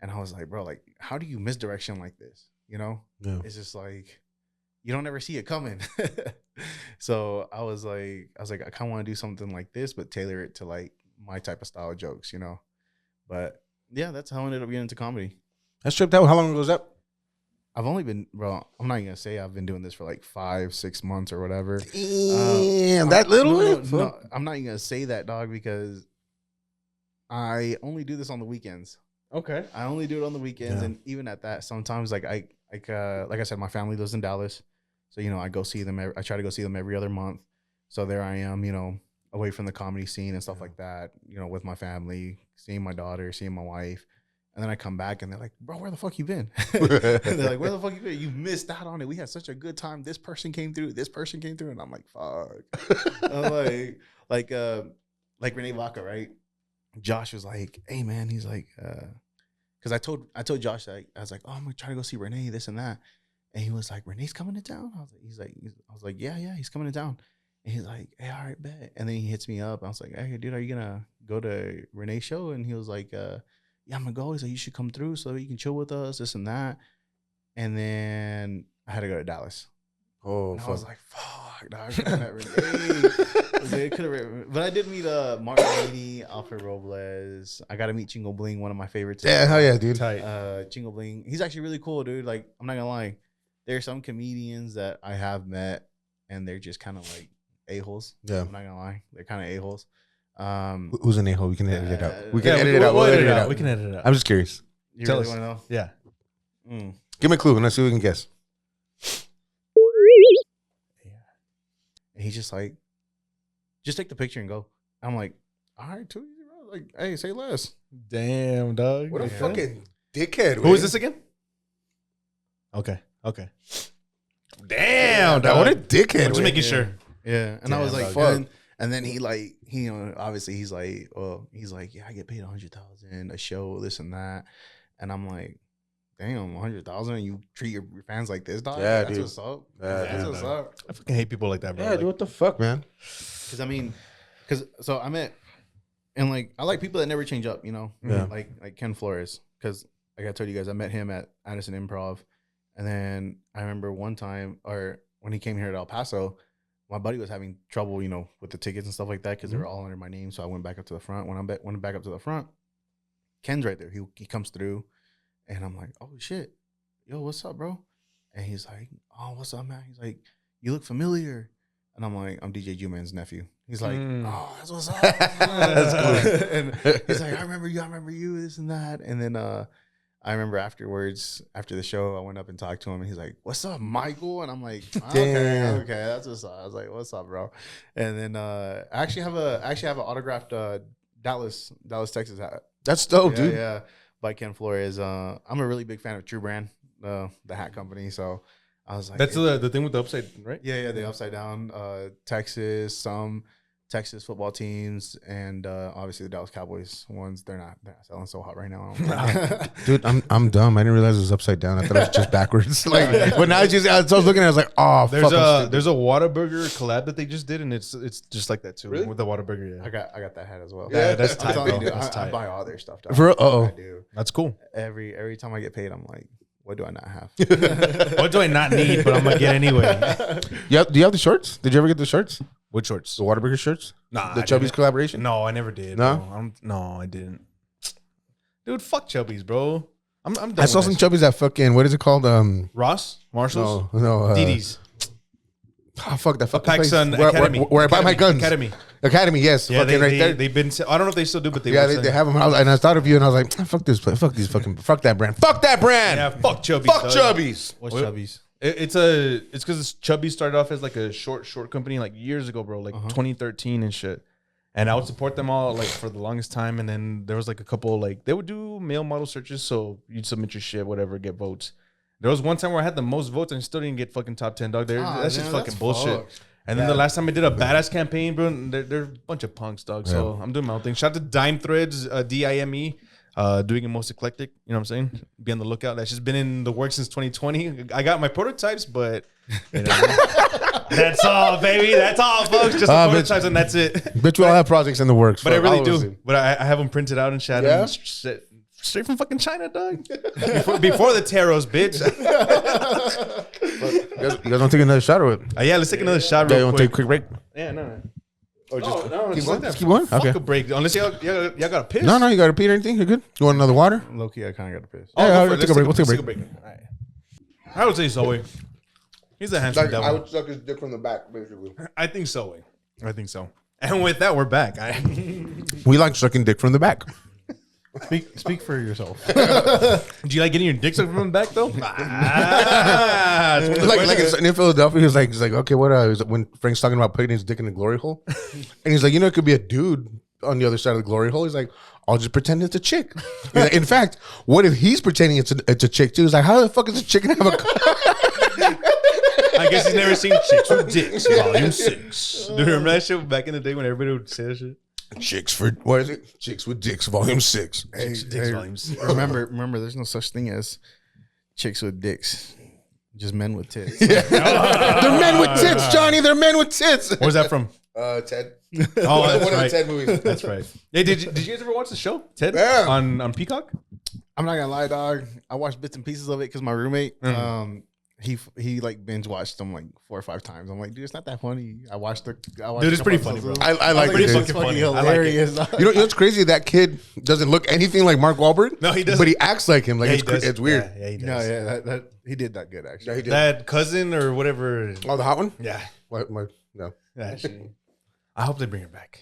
And I was like, bro, like, how do you misdirection like this? It's just like, you don't ever see it coming. So I was like, I kind of want to do something like this, but tailor it to like my type of style of jokes, But yeah, that's how I ended up getting into comedy. That's tripped out. How long ago was that? I've only been, bro, I'm not going to say I've been doing this for like 5-6 months or whatever. Damn, that little? No, I'm not even going to say that, dog, because I only do this on the weekends. Okay. I only do it on the weekends. And even at that, sometimes like I said, my family lives in Dallas. So, I go see them. I try to go see them every other month. So there I am, away from the comedy scene and stuff like that, with my family, seeing my daughter, seeing my wife. And then I come back and they're like, bro, where the fuck you been? And they're like, where the fuck you been? You missed out on it. We had such a good time. This person came through. And I'm like, fuck. I'm like Renee Vaca, right? Josh was like, hey man, he's like, because I told Josh that I was like, oh, I'm gonna try to go see Renee, this and that. And he was like, Renee's coming to town? I was like, yeah, he's coming to town. And he's like, hey, all right, bet. And then he hits me up. I was like, hey, dude, are you gonna go to Renee's show? And he was like, yeah, I'm gonna go. He's like, you should come through so you can chill with us, this and that. And then I had to go to Dallas. Oh, and I was like, fuck, dog, I could have met Renee. But I did meet Mark Laney, Alfred Robles. I got to meet Chingo Bling, one of my favorites. Yeah, hell yeah, dude. Tight. Chingo Bling. He's actually really cool, dude. Like, I'm not gonna lie. There are some comedians that I have met, and they're just kind of like a-holes. Yeah. I'm not gonna lie. They're kind of a-holes. Who's an a-hole? We can edit it out. We can edit it out. We'll edit it out. We can edit it out. I'm just curious. You really want to know? Yeah. Give me a clue, and let's see what we can guess. And he's just like, just take the picture and go. I'm like, all right, too easy, bro. Like, hey, say less. Damn, dog. What a fucking dickhead. Who is this again? Okay. Damn, Dog, what a dog. dickhead. I'm just man. making sure. Yeah, and I was like, dog. fuck. And then he like, he, obviously he's like, yeah, I get paid 100,000 a show, this and that, and I'm like, damn, 100,000, you treat your fans like this, dog? Yeah, That's dude. what's up. Yeah, That's dude. what's up. I fucking hate people like that, bro. Yeah, Like, dude, what the fuck, man? Because I mean, so I met, and like I like people that never change up, you know. Yeah. Like Ken Flores, because like I told you guys, I met him at Addison Improv, and then I remember one time, or when he came here at El Paso, my buddy was having trouble, you know, with the tickets and stuff like that because they were all under my name. So I went back up to the front. When I went back up to the front, Ken's right there. He comes through, and I'm like, oh shit, yo, what's up, bro? And he's like, oh, what's up, man? He's like, you look familiar. And I'm like, I'm DJ Juman's nephew. He's like, oh, that's what's up. That's cool. And he's like, I remember you, this and that. And then I remember afterwards, after the show, I went up and talked to him, and he's like, what's up, Michael? And I'm like, okay, that's what's up. I was like, what's up, bro? And then I actually have an autographed Dallas, Texas hat. That's dope, Yeah, dude. yeah, by Ken Flores. I'm a really big fan of True Brand, the hat company. So I was like, that's the thing with the upside, right? yeah, the upside down, Texas, some Texas football teams, and obviously the Dallas Cowboys ones. They're not selling so hot right now. Dude, I'm dumb. I didn't realize it was upside down. I thought it was just backwards. Like, but now I was looking at it, I was like, oh, There's fuck, I'm a stupid. there's a Whataburger collab that they just did, and it's just like that too. Really? With the Whataburger, yeah. I got that hat as well. Yeah, that's I'm tight, telling bro. you, dude, That's I tight. buy all their stuff. Dog. For real? Uh-oh. I do. That's cool. Every time I get paid, I'm like, what do I not have? What do I not need, but I'm gonna get anyway? Yeah, do you have the shorts? Did you ever get the shorts? What shorts? The Whataburger shirts? Nah, The I Chubby's didn't. collaboration? No, I never did. No? bro. No, I didn't. Dude, fuck Chubby's, bro. I'm done. I saw with some that shit. Chubbies at fucking, what is it called? Ross, Marshalls, No. Didi's, Oh, fuck that fucking place. Paxson Where Academy. I buy my guns. Academy. Academy, yes. Yeah, fucking right there. they've been. I don't know if they still do, but they Yeah, were they have them. And I thought of you, and I was like, fuck this place. Fuck these fucking, fuck that brand. Fuck that brand. Yeah, fuck Chubby's. Fuck dog. Chubbies. What's Well, Chubby's? It's because Chubby started off as like a short company like years ago, bro, like 2013 and shit. And I would support them all like for the longest time. And then there was like a couple like they would do male model searches, so you'd submit your shit, whatever, get votes. There was one time where I had the most votes and still didn't get fucking top 10, dog. That's just fucking bullshit. fucked. And then the last time I did a badass campaign, bro, they're a bunch of punks, dog. So I'm doing my own thing. Shout out to Dime Threads, DIME, doing it most eclectic. You know what I'm saying? Be on the lookout. That's just been in the works since 2020. I got my prototypes, but you know, that's all, baby. That's all, folks. Just the bitch. prototypes, and that's it. Bitch, we all have projects in the works. But I Fuck, really all of us do. But I have them printed out and shit. Yeah? And straight from fucking China, dog. before the taros, bitch. You guys don't take another shot or what? Yeah, let's take another shot Yeah, you real want to take quick. a quick break? Yeah, no. Or just No, keep just going? like that. Just keep going? Fuck Okay. a break. Unless y'all got a piss. No, you got to pee or anything? You're good? You want another water? Low key, I kind of got to piss. Oh, Yeah, go I'll for it. take a break. We'll take a Let's break. All right. I would say Zoe. He's a handsome devil. suck his dick from the back, basically. I think so. I think so. And with that, we're back. We like sucking dick from the back. Speak for yourself. Do you like getting your dick sucked from the back though? Like in Philadelphia, he's like, okay, what? When Frank's talking about putting his dick in the glory hole, and he's like, it could be a dude on the other side of the glory hole. He's like, I'll just pretend it's a chick. He's like, in fact, what if he's pretending it's a chick too? He's like, how the fuck is a chick gonna have a? I guess he's never seen Chicks with Dicks, Volume 6. Do you remember that shit back in the day when everybody would say that shit? Chicks for what is it? Chicks with dicks, volume 6. Chicks with Dicks, Volume 6. remember, there's no such thing as chicks with dicks. Just men with tits. They're men with tits, Johnny. They're men with tits. Where's that from? Ted. Oh, that's One of the right. Ted movies. That's right. Hey, did you guys ever watch the show, Ted? Yeah. On Peacock? I'm not gonna lie, dog. I watched bits and pieces of it because my roommate, he like binge watched them like 4 or 5 times. I'm like, dude, it's not that funny. I watched Dude, it's a couple pretty funny, episodes bro. of it. I like was it. fucking It's funny. fucking I like it. hilarious. dog. You know what's crazy? That kid doesn't look anything like Mark Wahlberg. No, he doesn't. But he acts like him. Like Yeah, it's, he does. it's weird. Yeah, he does. No, yeah, that he did that good actually. Yeah, he did. That cousin or whatever. Oh, the hot one? Yeah. What? No. Actually, I hope they bring her back.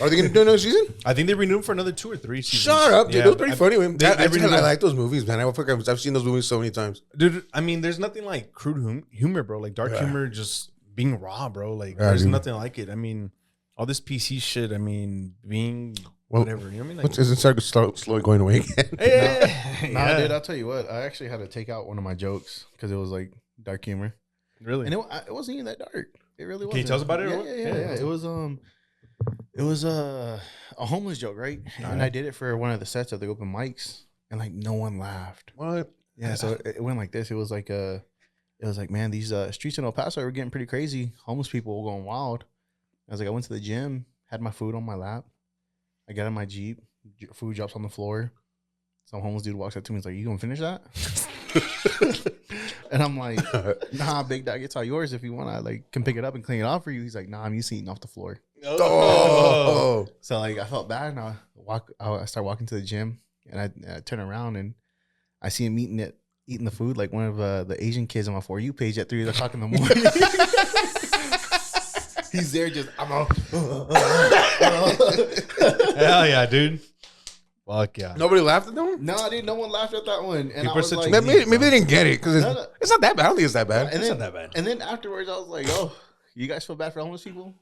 Are they going to do another season? I think they renewed him for another 2 or 3 seasons. Shut up, dude. Yeah, It was pretty funny. they renewed I him. like those movies, man. I've seen those movies so many times. Dude, I mean, there's nothing like crude humor, bro. Like dark humor, just being raw, bro. Like Yeah, there's dude. nothing like it. I mean, all this PC shit. I mean, being Well, whatever. You know what I mean? Like, Isn't it slowly going away again? hey, Nah, yeah. dude, I'll tell you what. I actually had to take out one of my jokes because it was like dark humor. Really? And it wasn't even that dark. It really wasn't. Can you tell us about it? Yeah. It was a homeless joke, right? And I did it for one of the sets of the open mics, and like no one laughed. What? Yeah, so it went like this. It was like man, these streets in El Paso were getting pretty crazy. Homeless people were going wild. I was like, I went to the gym, had my food on my lap. I got in my Jeep, food drops on the floor. Some homeless dude walks up to me. He's like, "You gonna finish that?" And I'm like, "Nah, big dog, it's all yours. If you want, I like can pick it up and clean it off for you." He's like, "Nah, I'm used to eating off the floor." Oh. So like I felt bad, and I start walking to the gym, and I turn around and I see him eating the food like one of the Asian kids on my For You page at 3:00 in the morning. He's there just hell yeah, dude. Fuck yeah. Nobody laughed at them? No, dude, no one laughed at that one. And People I are was such like, Maybe they didn't get it because No. it's not that bad. I don't think it's that bad. and It's then, not that bad. And then afterwards, I was like, "Oh, you guys feel bad for homeless people?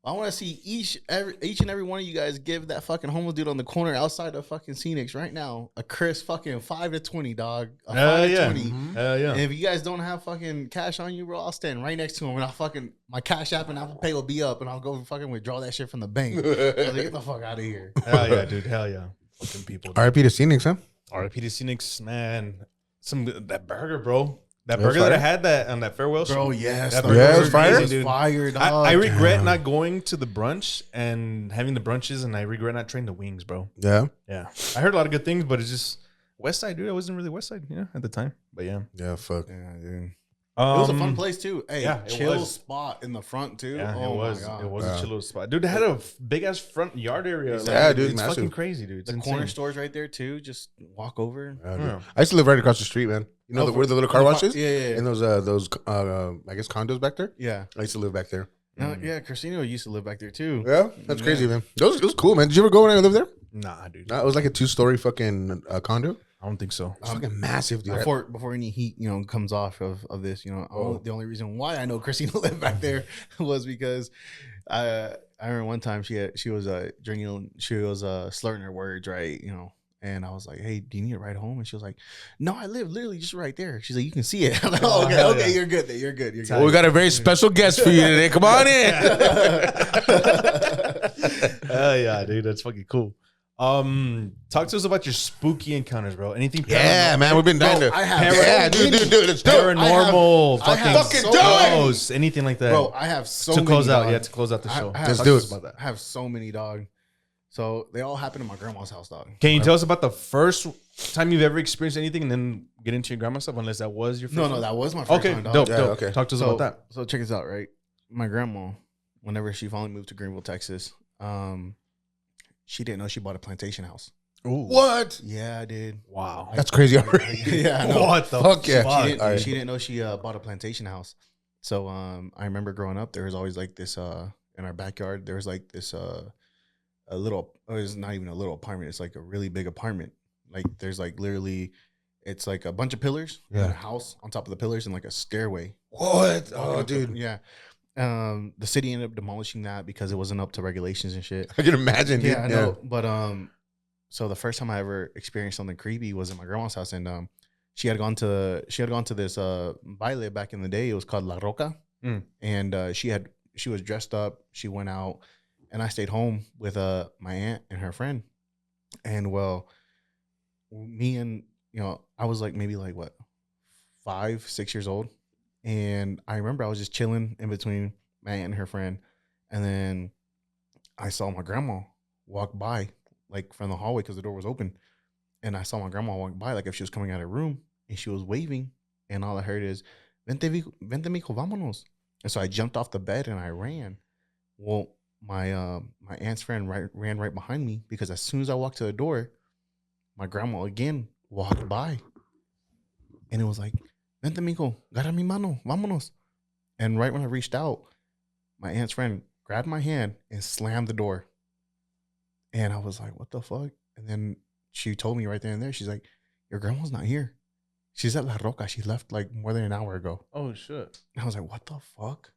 I want to see each and every one of you guys give that fucking homeless dude on the corner outside of fucking Scenics right now a crisp fucking 5 to 20, dog. A 5 to 20. Hell yeah. And if you guys don't have fucking cash on you, bro, I'll stand right next to him and I'll fucking my Cash App and Apple Pay will be up and I'll go fucking withdraw that shit from the bank. I was like, get the fuck out of here. Hell yeah, dude. Hell yeah. Fucking people. R.I.P. to Scenics, huh? RIP to Scenics, man. That burger, bro. That It was burger that I fire? had that on that farewell show. Bro, yes. That the burger Yeah, it was burger fire? was dude. fire, dog. I regret Damn. not going to the brunch and having the brunches, and I regret not trying the wings, bro. Yeah. Yeah. I heard a lot of good things, but it's just West Side, dude. I wasn't really West Side, at the time. But yeah. Yeah, fuck. Yeah, dude. It was a fun place too. Hey, yeah, it chill was. spot in the front too. Yeah, oh it was. my God. It was Wow. a chill little spot, dude. They had a big ass front yard area. Yeah, dude, it's massive. fucking crazy, dude. It's The insane. corner stores right there too. Just walk over. Yeah, dude. Yeah. I used to live right across the street, man. You know where the little car wash is? Yeah. And those I guess condos back there? Yeah. I used to live back there. No, yeah, Christina used to live back there too. Yeah, that's crazy, man. It was cool, man. Did you ever go when I lived there? Nah, dude. No, it was like a 2-story fucking condo. I don't think so. It's fucking massive, dude. Before any heat, comes off of this, the only reason why I know Christina lived back there was because I remember one time she was drinking, she was slurring her words, right, and I was like, "Hey, do you need a ride home?" And she was like, "No, I live literally just right there." She's like, "You can see it." I'm like, Oh, okay, hell yeah. you're good. Then. You're good. Well, we got a very special guest for you today. Come on in. Hell yeah, dude. That's fucking cool. Talk to us about your spooky encounters, bro. Anything Yeah, man, we've been dying to. I have Yeah, dude, let's do it. paranormal, I have fucking so many. ghosts, anything like that. Bro, I have so to many. close out, dog. to close out the show. I have- Let's Talk do to it. us about that. I have so many, dog. So they all happen in my grandma's house, dog. Can you tell us about the first time you've ever experienced anything, and then get into your grandma's stuff? Unless that was your first No, one? that was my first Okay, time, dog. dope, Yeah, dope. okay. Talk to us So, about that. so check this out, right? My grandma, whenever she finally moved to Greenville, Texas, she didn't know she bought a plantation house. What? Yeah, I did. Wow. That's crazy already. Yeah, I know. What the Fuck yeah. fuck? All right. She didn't know she bought a plantation house. So I remember growing up, there was always like this in our backyard. There was like this a little. It's not even a little apartment. It's like a really big apartment. Like there's like literally, it's like a bunch of pillars. Yeah. And a house on top of the pillars and like a stairway. What? Oh, dude. Yeah. The city ended up demolishing that because it wasn't up to regulations and shit. I can imagine, dude. Yeah, I know. But so the first time I ever experienced something creepy was in my grandma's house, and she had gone to this baile back in the day. It was called La Roca, and she was dressed up. She went out, and I stayed home with my aunt and her friend. And well, me and I was like maybe like what 5, 6 years old, and I remember I was just chilling in between my aunt and her friend, and then I saw my grandma walk by like from the hallway because the door was open, and I saw my grandma walk by like if she was coming out of her room, and she was waving, and all I heard is "Vente, mijo, vámonos." And so I jumped off the bed and I ran. Well, my aunt's friend ran right behind me because as soon as I walked to the door, my grandma again walked by, and it was like "Vente, mijo, agarra mi mano, vámonos." And right when I reached out, my aunt's friend grabbed my hand and slammed the door. And I was like, what the fuck? And then she told me right then and there, she's like, your grandma's not here. She's at La Roca. She left like more than an hour ago. Oh shit. And I was like, what the fuck?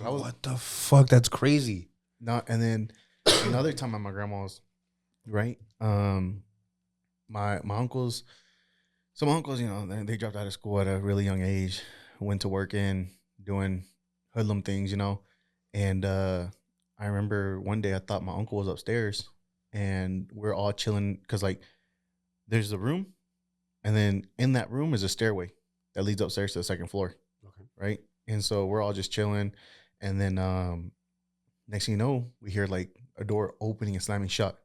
What the fuck? That's crazy. No, and then another time at my grandma's, right? My uncles, some uncles, they dropped out of school at a really young age. went to work in doing hoodlum things, you know. And I remember one day I thought my uncle was upstairs, and we're all chilling because like there's a room, and then in that room is a stairway that leads upstairs to the second floor. Okay. Right. And so we're all just chilling, and then next thing you know, we hear like a door opening and slamming shut,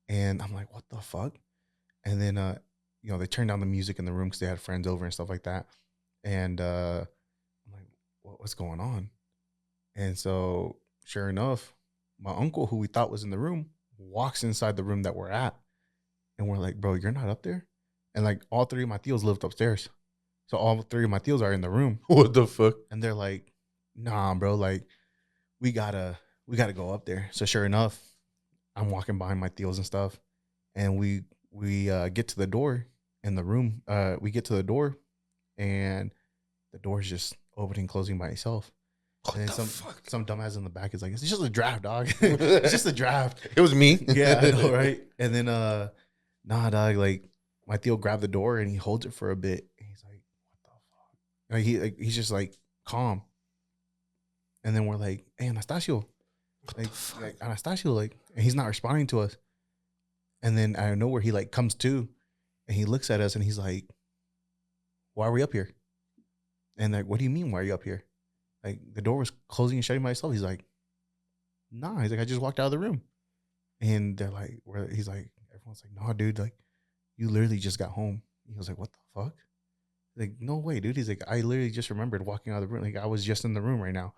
and I'm like, what the fuck? And then you know, they turned down the music in the room because they had friends over and stuff like that. And I'm like, what's going on? And so sure enough, my uncle, who we thought was in the room, walks inside the room that we're at. And we're like, bro, you're not up there? And like all three of my tios lived upstairs. So all three of my tios are in the room. What the fuck? And they're like, nah, bro, like we gotta go up there. So sure enough, I'm walking behind my tios and stuff. And we get to the door in the room. We get to the door, and the door's just opening and closing by itself. What And the then fuck? some dumbass in the back is like, it's just a draft, dog. It's just a draft. It was me. Yeah, I know, right? And then nah, dog, like my Theo grabbed the door and he holds it for a bit. And he's like, what the fuck? Like he's just like calm. And then we're like, hey, Anastasio. Like Anastasio, like, and he's not responding to us. And then out of nowhere, he like comes to, and he looks at us and he's like, why are we up here? And like, what do you mean, why are you up here? Like, the door was closing and shutting by itself. He's like, nah. He's like, I just walked out of the room. And they're like, he's like, everyone's like, nah, dude, like, you literally just got home. He was like, what the fuck? Like, no way, dude. He's like, I literally just remembered walking out of the room. Like, I was just in the room right now.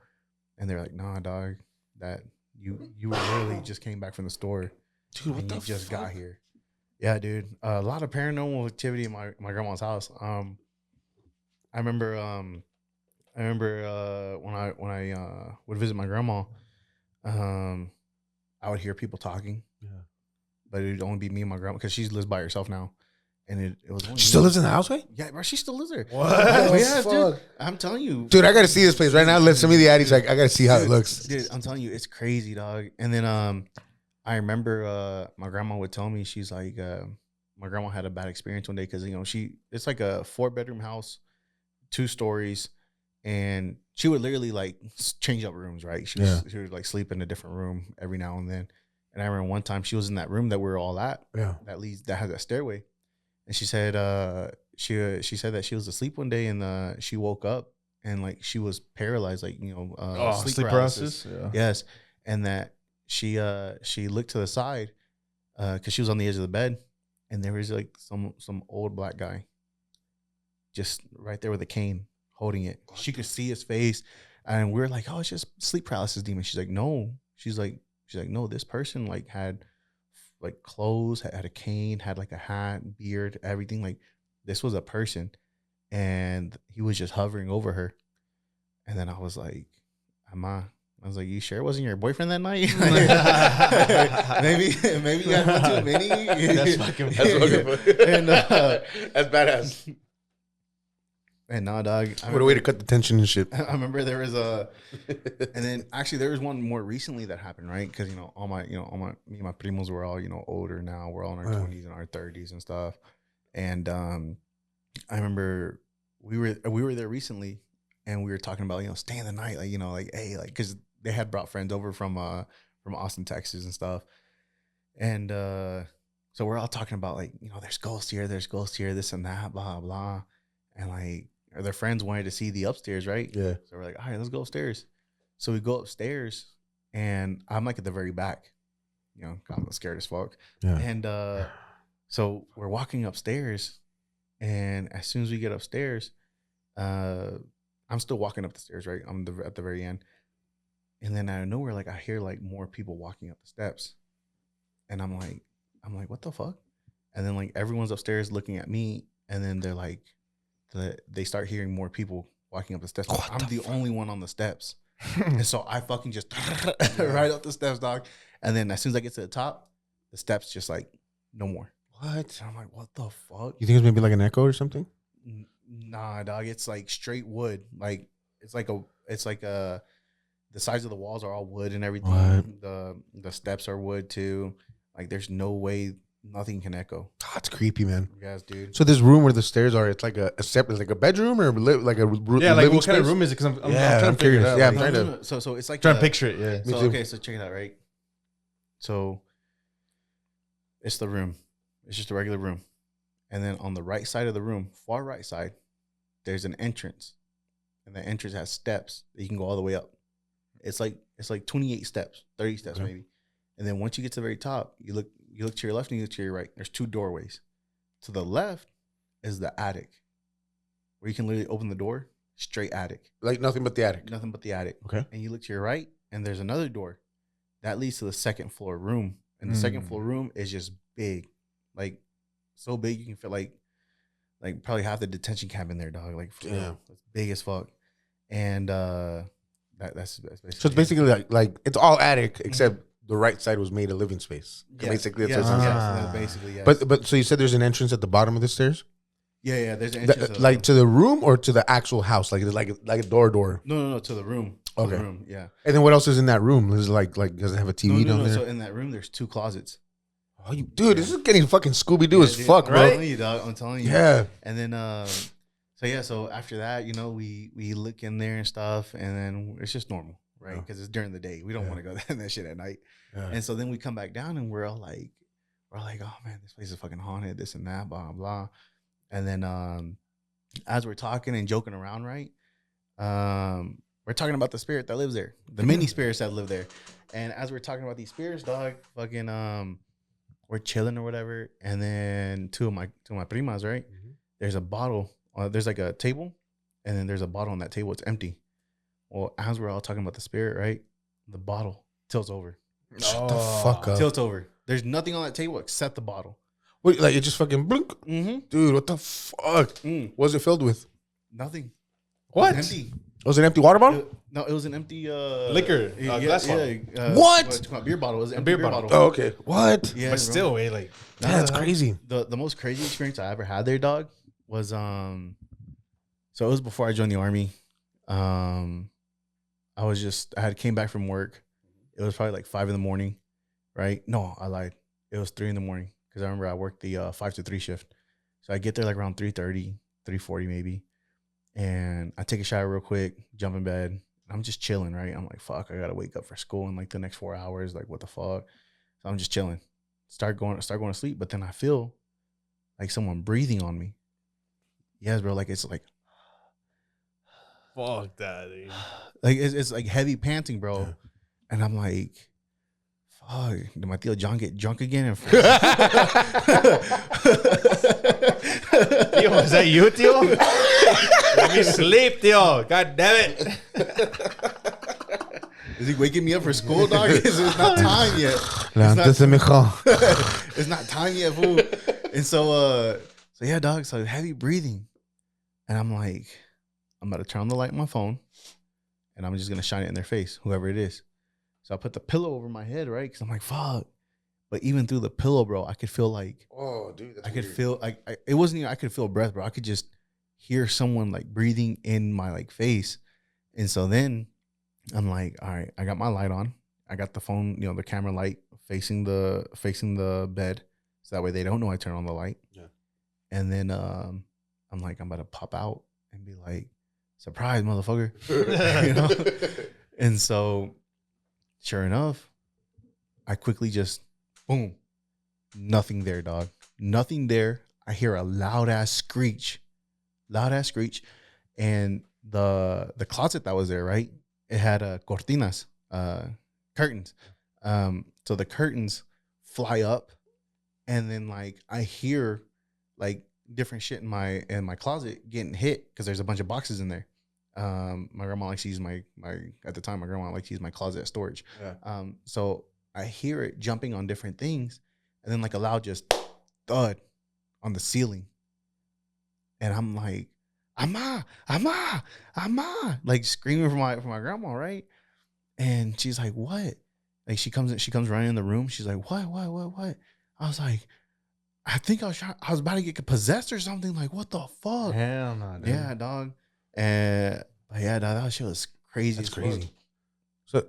And they're like, nah, dog, that you literally just came back from the store. Dude, what the you just fuck? got here. Yeah, dude. A lot of paranormal activity in my grandma's house. I remember when I would visit my grandma, I would hear people talking. Yeah. But it would only be me and my grandma because she lives by herself now. And it was only She still lives in the house, right? Yeah, bro, she still lives there. What? Yeah, Fuck. dude. I'm telling you. Dude, I gotta see this place right now. Let some of the addies. Like, I gotta see how it looks. Dude, I'm telling you, it's crazy, dog. And then I remember my grandma would tell me, she's like, my grandma had a bad experience one day because, you know, it's like a 4-bedroom house, 2 stories, and she would literally like change up rooms, right? She would like sleep in a different room every now and then. And I remember one time she was in that room that we were all at, that has that stairway. And she said she said that she was asleep one day and she woke up and like she was paralyzed, like, you know, sleep paralysis. Yeah. Yes. And that she looked to the side because she was on the edge of the bed, and there was like some old black guy just right there with a cane holding it. She could see his face, and we were like, oh, it's just sleep paralysis demon. She's like, no. She's like, no, this person like had like clothes, had a cane, had like a hat, beard, everything. Like, this was a person, and he was just hovering over her. And then I was like, Ama, I was like, you sure it wasn't your boyfriend that night? maybe you got one too many. That's fucking funny. And that's badass. And nah, dog. What a way to cut the tension and shit. I remember there was and then actually there was one more recently that happened, right? Because, you know, me and my primos were all, you know, older now. We're all in our 20s and our 30s and stuff. And I remember we were there recently, and we were talking about, you know, staying the night, like, you know, like, hey, like, because they had brought friends over from Austin, Texas and stuff. And so we're all talking about, like, you know, there's ghosts here, this and that, blah, blah. And like, their friends wanted to see the upstairs, right? Yeah. So we're like, all right, let's go upstairs. So we go upstairs, and I'm like at the very back, you know, I'm scared as fuck. Yeah. And so we're walking upstairs, and as soon as we get upstairs, I'm still walking up the stairs, right? I'm at the very end. And then out of nowhere, like, I hear like more people walking up the steps. And I'm like, what the fuck? And then like everyone's upstairs looking at me, and then they're like, they start hearing more people walking up the steps. I'm the only one on the steps. And so I fucking just right up the steps, dog. And then as soon as I get to the top, the steps just like, no more. What? And I'm like, what the fuck? You think it's maybe like an echo or something? Nah, dog. It's like straight wood. Like, it's like the sides of the walls are all wood and everything. What? The steps are wood too. Like, there's no way nothing can echo. That's creepy, man. Yes, dude. So this room where the stairs are, it's like a separate, like a bedroom or like a Yeah, like living what kind of space? room is it? Because I'm Yeah, trying I'm to figure it curious. out. Yeah, like, I'm trying to- So it's like trying to picture it. Yeah. Me So too. okay, so check it out, right? So it's the room. It's just a regular room. And then on the right side of the room, far right side, there's an entrance. And the entrance has steps that you can go all the way up. It's like 28 steps, 30 steps Okay. maybe. And then once you get to the very top, you look to your left and you look to your right. There's 2 doorways. To the left is the attic, where you can literally open the door, straight attic. Like nothing but the attic. Nothing but the attic. Okay. And you look to your right, and there's another door that leads to the second floor room. And the second floor room is just big, like so big you can feel like probably half the detention camp in there, dog. Like, for real. It's big as fuck. And that's basically. So it's basically like it's all attic except the right side was made a living space. Yes, Basically, yes, that's what it yes, sounds that's basically yes. But so you said there's an entrance at the bottom of the stairs, yeah, there's an entrance. like to the room or to the actual house, like a door. No, to the room. To Okay. the room, yeah. And then what else is in that room? Is it like does it have a TV down there? So in that room, there's 2 closets. Oh, dude, this is getting fucking Scooby Doo as dude, fuck, I'm bro. telling you, dog. I'm telling you. Yeah. And then, so after that, we look in there and stuff, and then it's just normal, right? Because it's during the day. We don't want to go in that shit at night. Yeah. And so then we come back down, and we're like, oh man, this place is fucking haunted, this and that, blah blah. And then, as we're talking and joking around, right? We're talking about the spirit that lives there, the mini spirits that live there. And as we're talking about these spirits, dog, fucking, we're chilling or whatever. And then two of my primas, right? Mm-hmm. There's a bottle. There's like a table, and then there's a bottle on that table. It's empty. Well, as we're all talking about the spirit, right? The bottle tilts over. Shut the fuck up. Tilts over. There's nothing on that table except the bottle. Wait, like it just fucking blink. Mm-hmm. Dude, what the fuck? What was it filled with? Nothing. What? It was empty. Was it an empty water bottle? No, it was an empty liquor, glass bottle. What? Beer bottle. It was an A empty beer bottle. Oh, okay. What? Yeah, But bro. still, like That's crazy. The most crazy experience I ever had there, dog, was so it was before I joined the army. I had came back from work. It was probably like 5 a.m, right? No, I lied. It was 3 a.m, because I remember I worked the 5 to 3 shift. So I get there like around 3:30, 3:40 maybe. And I take a shower real quick, jump in bed. I'm just chilling, right? I'm like, fuck, I gotta wake up for school in like the next 4 hours. Like, what the fuck? So I'm just chilling. Start going to sleep, but then I feel like someone breathing on me. Yes, bro. Like it's like fuck that, dude. like it's like heavy panting, bro. Yeah. And I'm like, fuck, did my Theo John get drunk again? And Tío, is that you, tío? Let me sleep, tío. God damn it. is he waking me up for school, dog? It's not time yet. Levántese, mijo. It's not time yet, fool. And so yeah, dog. So heavy breathing, and I'm like, I'm about to turn on the light on my phone, and I'm just gonna shine it in their face, whoever it is. So I put the pillow over my head, right? Because I'm like, fuck. But even through the pillow, bro, I could feel like, Oh, dude, that's I could weird. feel like it wasn't even I could feel breath, bro. I could just hear someone like breathing in my like face, and so then I'm like, all right, I got my light on. I got the phone, the camera light facing the bed, so that way they don't know I turn on the light. Yeah. And then I'm like, I'm about to pop out and be like, surprise, motherfucker, And so, sure enough, I quickly just boom, nothing there, dog, nothing there. I hear a loud ass screech, and the closet that was there, right? It had cortinas, curtains. So the curtains fly up, and then like I hear like different shit in my closet getting hit because there's a bunch of boxes in there. My grandma likes to use my at the time my grandma liked to use my closet as storage. Yeah. So I hear it jumping on different things, and then like a loud just thud on the ceiling, and I'm like, Ama, like screaming for my grandma, right? And she's like, what? Like she comes running in the room. She's like, what? I was like, I think I was about to get possessed or something. Like, what the fuck? Hell no, dude. Yeah, dog. And but yeah, dog, that shit was crazy. That's as fuck. crazy. So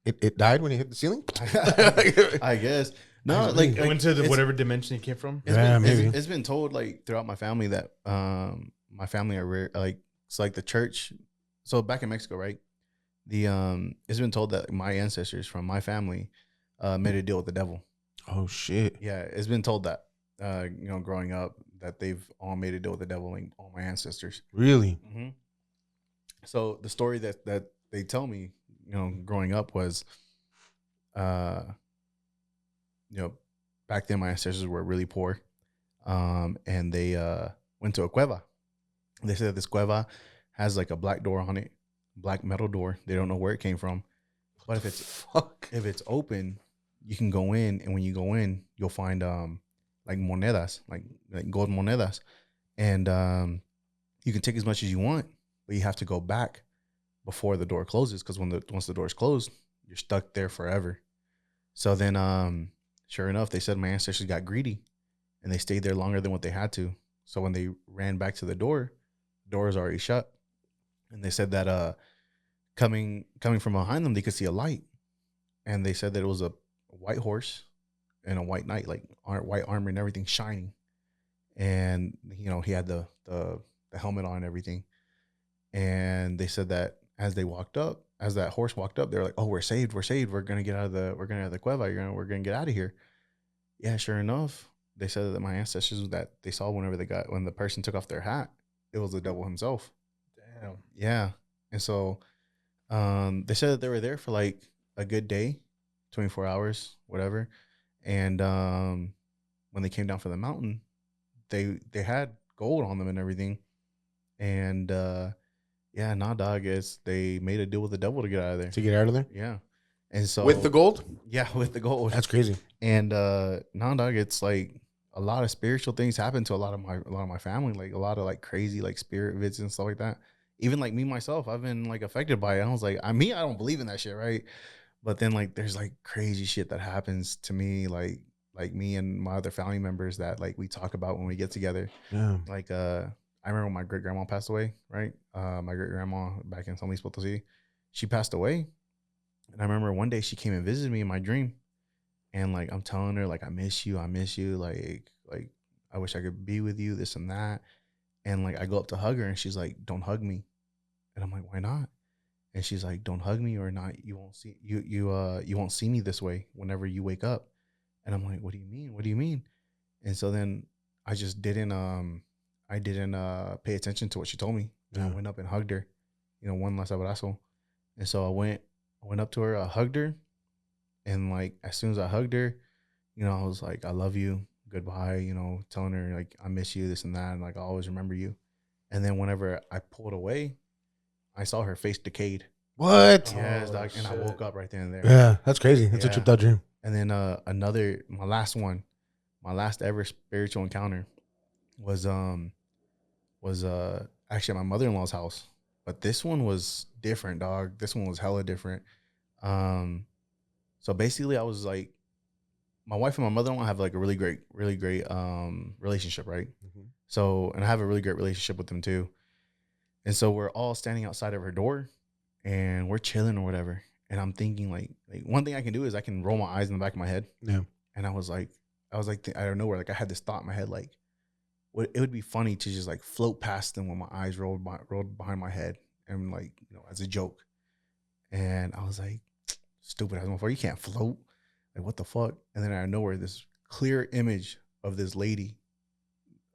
it died when it hit the ceiling? I guess. No, Like, It went to it's- whatever dimension it came from. Yeah, been, maybe. it's been told like throughout my family that my family are rare, like it's like the church. So back in Mexico, right? It's been told that my ancestors from my family made a deal with the devil. Oh shit. Yeah, it's been told that growing up that they've all made a deal with the devil, like all my ancestors. Really? Mm-hmm. So the story that they tell me, growing up was, uh, back then my ancestors were really poor, and they went to a cueva. They said this cueva has like a black door on it, black metal door. They don't know where it came from, but if it's open, you can go in, and when you go in, you'll find like monedas, like gold monedas, and you can take as much as you want, but you have to go back before the door closes, because once the door is closed, you're stuck there forever. So then, sure enough, they said my ancestors got greedy, and they stayed there longer than what they had to. So when they ran back to the door was already shut, and they said that coming from behind them, they could see a light, and they said that it was a white horse and a white knight, like white armor and everything shining, and he had the helmet on and everything. And they said that as that horse walked up, they're like, "Oh, we're saved. We're gonna get out of the cueva. We're gonna get out of here." Yeah, sure enough, they said that my ancestors, that they saw when the person took off their hat, it was the devil himself. Damn. Yeah, and so they said that they were there for like a good day, 24 hours, whatever. And when they came down from the mountain, they had gold on them and everything. And yeah, nah, dog, they made a deal with the devil to get out of there. To get out of there? Yeah. And so With the gold? Yeah, with the gold. That's crazy. And nah, dog, it's like a lot of spiritual things happen to a lot of my family, like a lot of like crazy like spirit visits and stuff like that. Even like me myself, I've been like affected by it. I was like, I don't believe in that shit, right? But then like there's like crazy shit that happens to me, like me and my other family members that like we talk about when we get together. Yeah. Like I remember when my great grandma passed away, right? My great grandma back in San Luis Potosi, she passed away. And I remember one day she came and visited me in my dream. And like I'm telling her, like, I miss you, like I wish I could be with you, this and that. And like I go up to hug her, and she's like, "Don't hug me." And I'm like, "Why not?" And she's like, "Don't hug me, or not, you won't see you won't see me this way whenever you wake up." And I'm like, "What do you mean? What do you mean?" And so then I just didn't pay attention to what she told me. And I went up and hugged her, one last abrazo. And so I went up to her, I hugged her, and like as soon as I hugged her, I was like, "I love you, goodbye," telling her like I miss you, this and that, and like I'll always remember you. And then whenever I pulled away, I saw her face decayed. What? Yes, doc. And I woke up right then and there. Yeah, that's crazy. That's a tripped out dream. And then my last ever spiritual encounter was actually at my mother-in-law's house. But this one was different, dog. This one was hella different. So basically I was like, my wife and my mother-in-law have like a really great relationship, right? Mm-hmm. So, and I have a really great relationship with them too. And so we're all standing outside of her door, and we're chilling or whatever. And I'm thinking like one thing I can do is I can roll my eyes in the back of my head. Yeah. And I was like, out of nowhere, like I had this thought in my head, like, it would be funny to just like float past them when my eyes rolled behind my head, and like, as a joke. And I was like, stupid ass motherfucker, you can't float. Like, what the fuck? And then out of nowhere, this clear image of this lady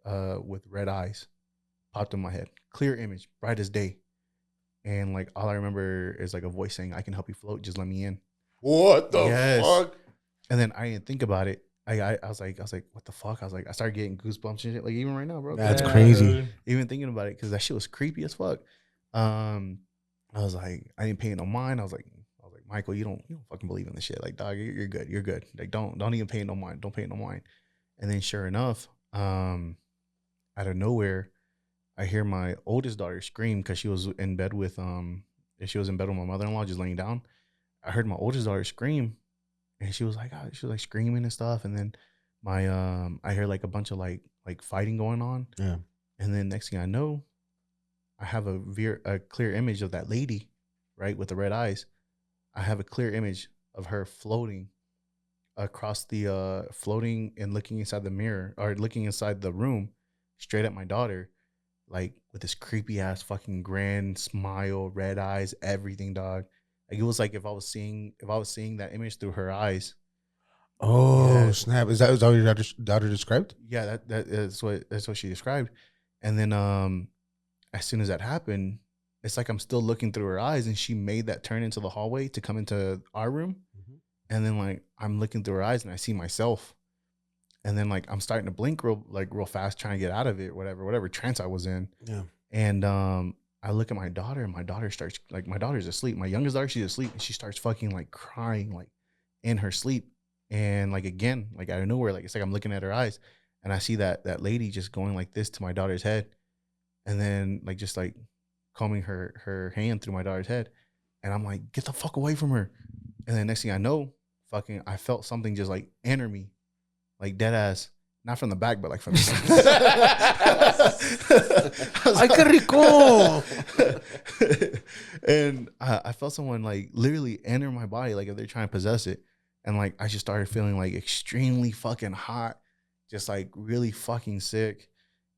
with red eyes popped in my head. Clear image, bright as day. And like all I remember is like a voice saying, "I can help you float. Just let me in." What the fuck? And then I didn't think about it. I was like, what the fuck? I started getting goosebumps and shit. Like even right now, bro. That's crazy. Dude. Even thinking about it, because that shit was creepy as fuck. I was like, I didn't pay no mind. I was like, Michael, you don't fucking believe in this shit. Like, dog, you're good. You're good. Like, don't even pay no mind. Don't pay no mind. And then sure enough, out of nowhere, I hear my oldest daughter scream, because she was in bed with my mother-in-law, just laying down. I heard my oldest daughter scream, and she was like screaming and stuff. And then I hear like a bunch of like fighting going on. Yeah. And then next thing I know, I have a clear image of that lady, right, with the red eyes. I have a clear image of her floating across the floating and looking inside the mirror or looking inside the room, straight at my daughter, like with this creepy ass fucking grand smile, red eyes, everything, dog. Like it was like if I was seeing that image through her eyes. Oh Yeah. snap! Is that what your daughter described? Yeah, that's what she described. And then as soon as that happened, it's like I'm still looking through her eyes, and she made that turn into the hallway to come into our room. And then like I'm looking through her eyes and I see myself. And then like I'm starting to blink real fast, trying to get out of it, whatever trance I was in. Yeah. And I look at my daughter, and my daughter starts like, my daughter's asleep. My youngest daughter, she's asleep, and she starts fucking like crying like in her sleep. And like again, like out of nowhere, like it's like I'm looking at her eyes, and I see that lady just going like this to my daughter's head, and then like just like combing her hand through my daughter's head, and I'm like, get the fuck away from her. And then next thing I know, fucking I felt something just like enter me, like dead ass. Not from the back, but like from the side. Ay, qué rico. And I felt someone like literally enter my body, like if they're trying to possess it. And like I just started feeling like extremely fucking hot, just like really fucking sick.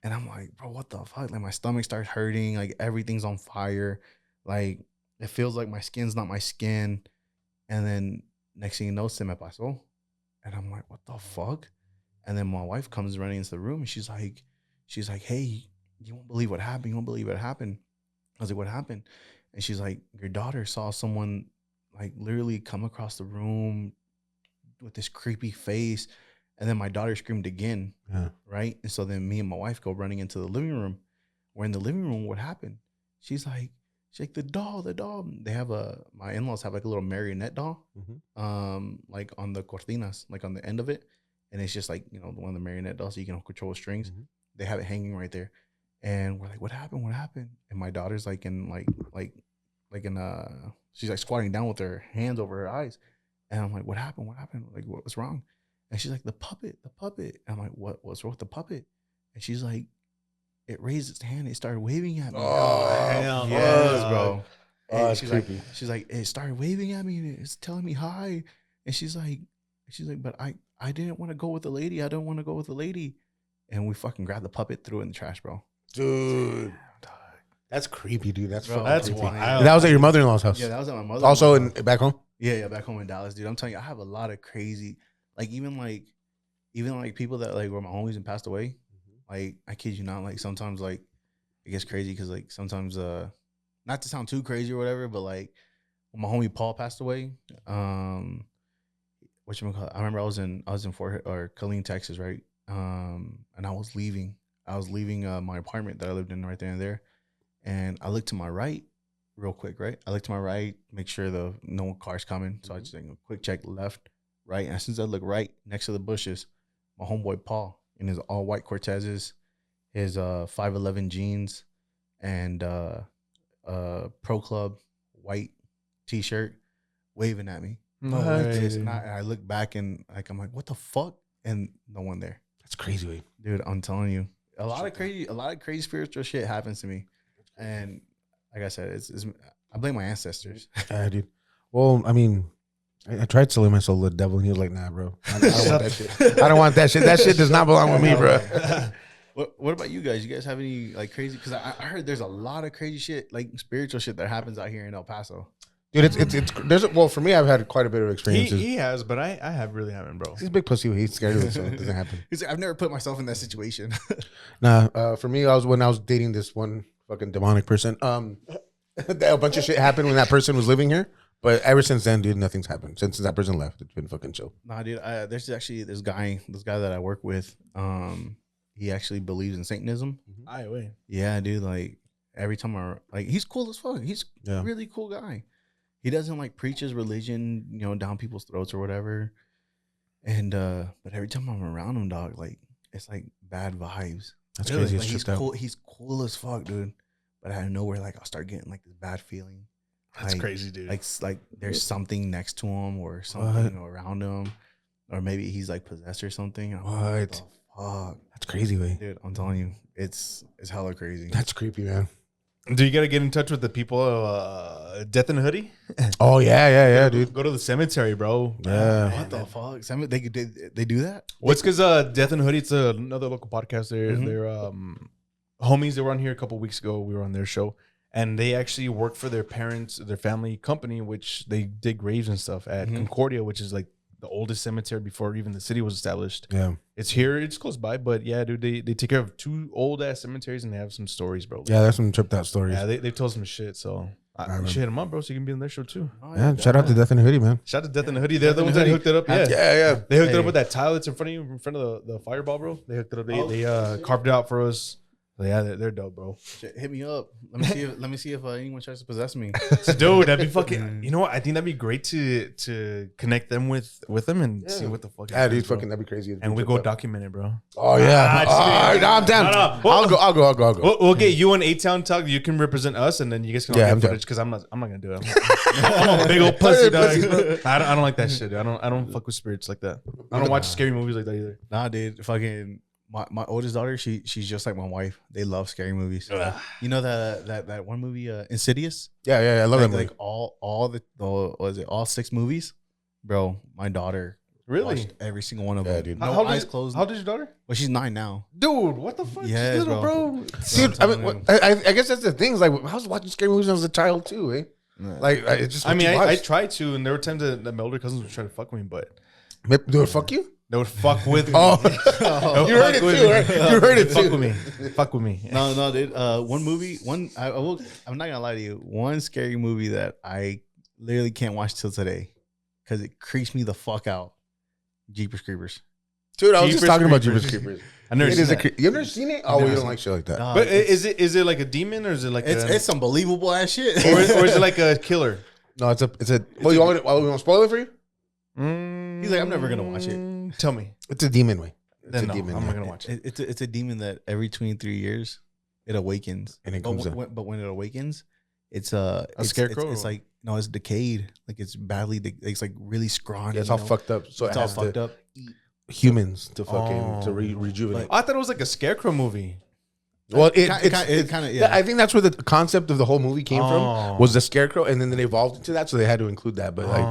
And I'm like, bro, what the fuck? Like my stomach starts hurting, like everything's on fire. Like it feels like my skin's not my skin. And then next thing you know, se me pasó. And I'm like, what the fuck? And then my wife comes running into the room, and she's like, hey, you won't believe what happened. You won't believe what happened. I was like, what happened? And she's like, your daughter saw someone like literally come across the room with this creepy face. And then my daughter screamed again. Yeah. Right. And so then me and my wife go running into the living room. We're in the living room. What happened? She's like, the doll. They have my in-laws have like a little marionette doll, like on the cortinas, like on the end of it. And it's just like, you know, one of the marionette dolls, so you can control strings. They have it hanging right there. And we're like, what happened? What happened? And my daughter's like in she's like squatting down with her hands over her eyes. And I'm like, what happened? What happened? Like, what's wrong? And she's like, the puppet. And I'm like, what's wrong with the puppet? And she's like, it raised its hand. It started waving at me. Oh, hell yes, bro. Oh, that's she's creepy. like, it started waving at me, and it's telling me hi. And she's like, but I didn't want to go with the lady. I don't want to go with the lady. And we fucking grabbed the puppet, threw it in the trash, bro. Dude. That's creepy, dude. That's That's wild. And that was at your mother-in-law's house. Yeah, that was at my mother. Also back home? Yeah, back home in Dallas, dude. I'm telling you, I have a lot of crazy, like even people that like were my homies and passed away. Like I kid you not, like sometimes like it gets crazy because like sometimes not to sound too crazy or whatever, but like when my homie Paul passed away, whatchamacallit, I remember I was in Fort or Killeen, Texas, right? And I was leaving my apartment that I lived in right there and there. And I looked to my right real quick, right? I looked to my right, make sure no car's coming. So I just take a quick check left, right. And as soon as I look right next to the bushes, my homeboy Paul in his all white Cortezes, his 511 jeans, and Pro Club white t-shirt, waving at me. And I look back and like I'm like, what the fuck? And no one there. That's crazy, dude. I'm telling you, a lot of crazy spiritual shit happens to me, and like I said, it's I blame my ancestors. Yeah, dude. Well, I mean, I tried selling my soul to the devil, and he was like, "Nah, bro, I don't want that shit. I don't want that shit. That shit does not belong with me, bro." What about you guys? You guys have any like crazy? Because I heard there's a lot of crazy shit, like spiritual shit that happens out here in El Paso. Dude, well, for me, I've had quite a bit of experiences. He has, but I really haven't, bro. He's a big pussy. He's scared of it, so it doesn't happen. He's like, I've never put myself in that situation. Nah, for me, when I was dating this one fucking demonic person, a bunch of shit happened when that person was living here. But ever since then, dude, nothing's happened. Since that person left, it's been fucking chill. Nah, dude, there's actually this guy that I work with. He actually believes in Satanism. Wait. Yeah, dude. Like every time he's cool as fuck. He's a really cool guy. He doesn't like preach his religion, down people's throats or whatever. And but every time I'm around him, dog, like it's like bad vibes. That's crazy. Like, he's cool. He's cool as fuck, dude. But out of nowhere, like I'll start getting like this bad feeling. That's like, crazy, dude. Like there's something next to him or something around him, or maybe he's like possessed or something. What the fuck? That's crazy, way. Dude, I'm telling you, it's hella crazy. That's creepy, man. Do you got to get in touch with the people Death in a Hoodie? Oh yeah, dude. Go to the cemetery, bro. Yeah. What the fuck? They do that? What's because Death in a Hoodie, it's another local podcast. They're homies. They were on here a couple weeks ago. We were on their show. And they actually work for their parents, their family company, which they dig graves and stuff at Concordia, which is like the oldest cemetery before even the city was established. Yeah. It's here. It's close by. But yeah, dude, they take care of 2 old-ass cemeteries and they have some stories, bro. Yeah, there's some tripped out stories. Yeah, they told some shit. So I should hit them up, bro, so you can be on their show too. Yeah, shout out to Death in a Hoodie, man. Shout out to Death in the Hoodie. They're the ones that hooked it up. Yeah. Yeah. They hooked it up with that tile that's in front of you, in front of the fireball, bro. They hooked it up. They carved it out for us. So yeah, they're dope, bro. Shit, hit me up. Let me see if anyone tries to possess me. Dude, that'd be fucking. You know what? I think that'd be great to connect them with them and see what the fuck. Yeah, dude, happens, bro. fucking that'd be crazy. And we go document it, bro. Oh yeah. I'm down. No. I'll go. We'll get you and A-Town talk. You can represent us, and then you guys can all I'm get footage because I'm not gonna do it. I'm a big old pussy, dog. I don't like that shit. Dude. I don't fuck with spirits like that. I don't watch scary movies like that either. Nah, dude. Fucking my oldest daughter. She's just like my wife. They love scary movies. You know that one movie, Insidious. Yeah. I love that movie. Like all 6 movies, bro. My daughter Really? watched every single one of them. Dude. No eyes closed. How old is your daughter? Well, she's 9 now. Dude, what the fuck? Yes, She's little, bro. Dude, I mean, I guess that's the thing. Is like I was watching scary movies when I was a child too, eh? Like it just. I tried to, and there were times that my older cousins would try to fuck with me, but do it. Fuck you. they would fuck with me. Oh, you heard it Fuck with too, me. right? You heard it Fuck too. with me. Fuck with me. No, dude. One movie. I'm not gonna lie to you. One scary movie that I literally can't watch till today because it creeps me the fuck out. Jeepers Creepers. Dude, I was just Jeepers talking about Creepers. Jeepers Creepers. I never seen that. You've never seen it? Oh, you don't like shit like that. Dog, But is it like a demon or is it like it's some believable ass shit. or is it like a killer? No, it's a. Well, you want to spoil it for you? He's like, I'm never gonna watch it. Tell me. It's a demon way. It's Then a no, demon. I'm yeah. not gonna watch it. It's a demon that every 23 years it awakens, And it but comes up. but when it awakens, it's scarecrow? It's like no, it's decayed. Like it's badly. It's like really scrawny. Yeah, it's all you know? fucked up. So It's it all has fucked to up. humans to fucking Oh. to rejuvenate. I thought it was like a scarecrow movie. Well, It kind of yeah. I think that's where the concept of the whole movie came Oh. from. Was the scarecrow, and then they evolved into that, so they had to include that. But like,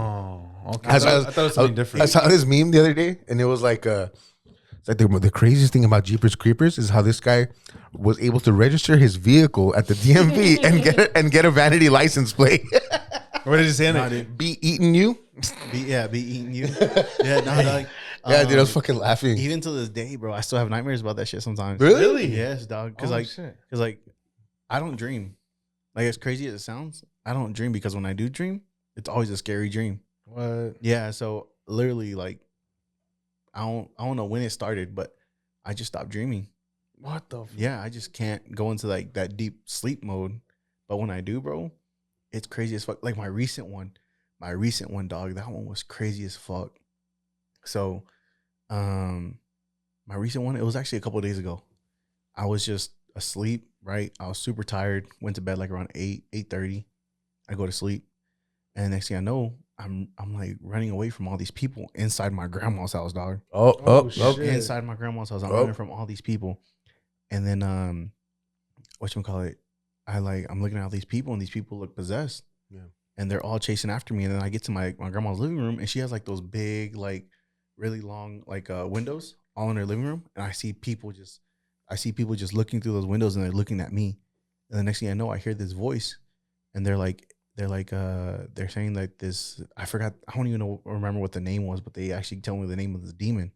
Okay. I I thought it was something I different. saw this meme the other day, and it was like, it's like the craziest thing about Jeepers Creepers is how this guy was able to register his vehicle at the DMV and get a vanity license plate. What did he say in Nah, it? dude. Be eating you. Be eating you. Yeah, no, like Yeah, dude, I was fucking laughing. even to this day, bro. I still have nightmares about that shit sometimes. Really? Yes, dog. Because Oh, shit. I don't dream. Like as crazy as it sounds, I don't dream because when I do dream, it's always a scary dream. What? Yeah, so literally, like, I don't know when it started, but I just stopped dreaming. What the? Yeah, I just can't go into like that deep sleep mode. But when I do, bro, it's crazy as fuck. Like my recent one, dog. That one was crazy as fuck. So, my recent one, it was actually a couple of days ago. I was just asleep, right? I was super tired. Went to bed like around 8:30. I go to sleep, and next thing I know, I'm like running away from all these people inside my grandma's house, dog. Oh, shit. Inside my grandma's house, I'm running from all these people, and then whatchamacallit, I'm looking at all these people, and these people look possessed. Yeah. And they're all chasing after me, and then I get to my grandma's living room, and she has like those big, like really long, like windows all in her living room, and I see people just looking through those windows, and they're looking at me, and the next thing I know, I hear this voice, and they're saying like this. I forgot. I don't even remember what the name was, but they actually tell me the name of this demon,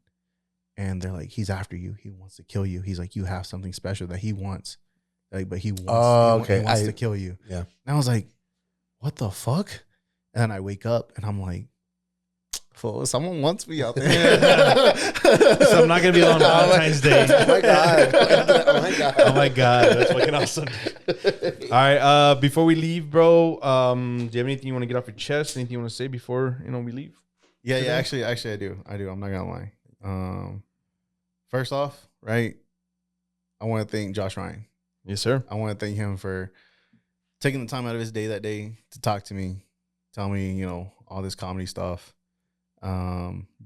and they're like, he's after you. He wants to kill you. He's like, you have something special that he wants, like, but he wants. He wants to kill you. Yeah. And I was like, what the fuck? And then I wake up and I'm like, fool, someone wants me out there. So I'm not gonna be on Valentine's Day. Oh my god! Oh my god! Oh my god, that's fucking awesome. All right, before we leave, bro, do you have anything you want to get off your chest? Anything you want to say before we leave? Yeah, actually I do. I'm not gonna lie. First off, right, I want to thank Josh Ryan. Yes, sir. I want to thank him for taking the time out of his day that day to talk to me, tell me, all this comedy stuff.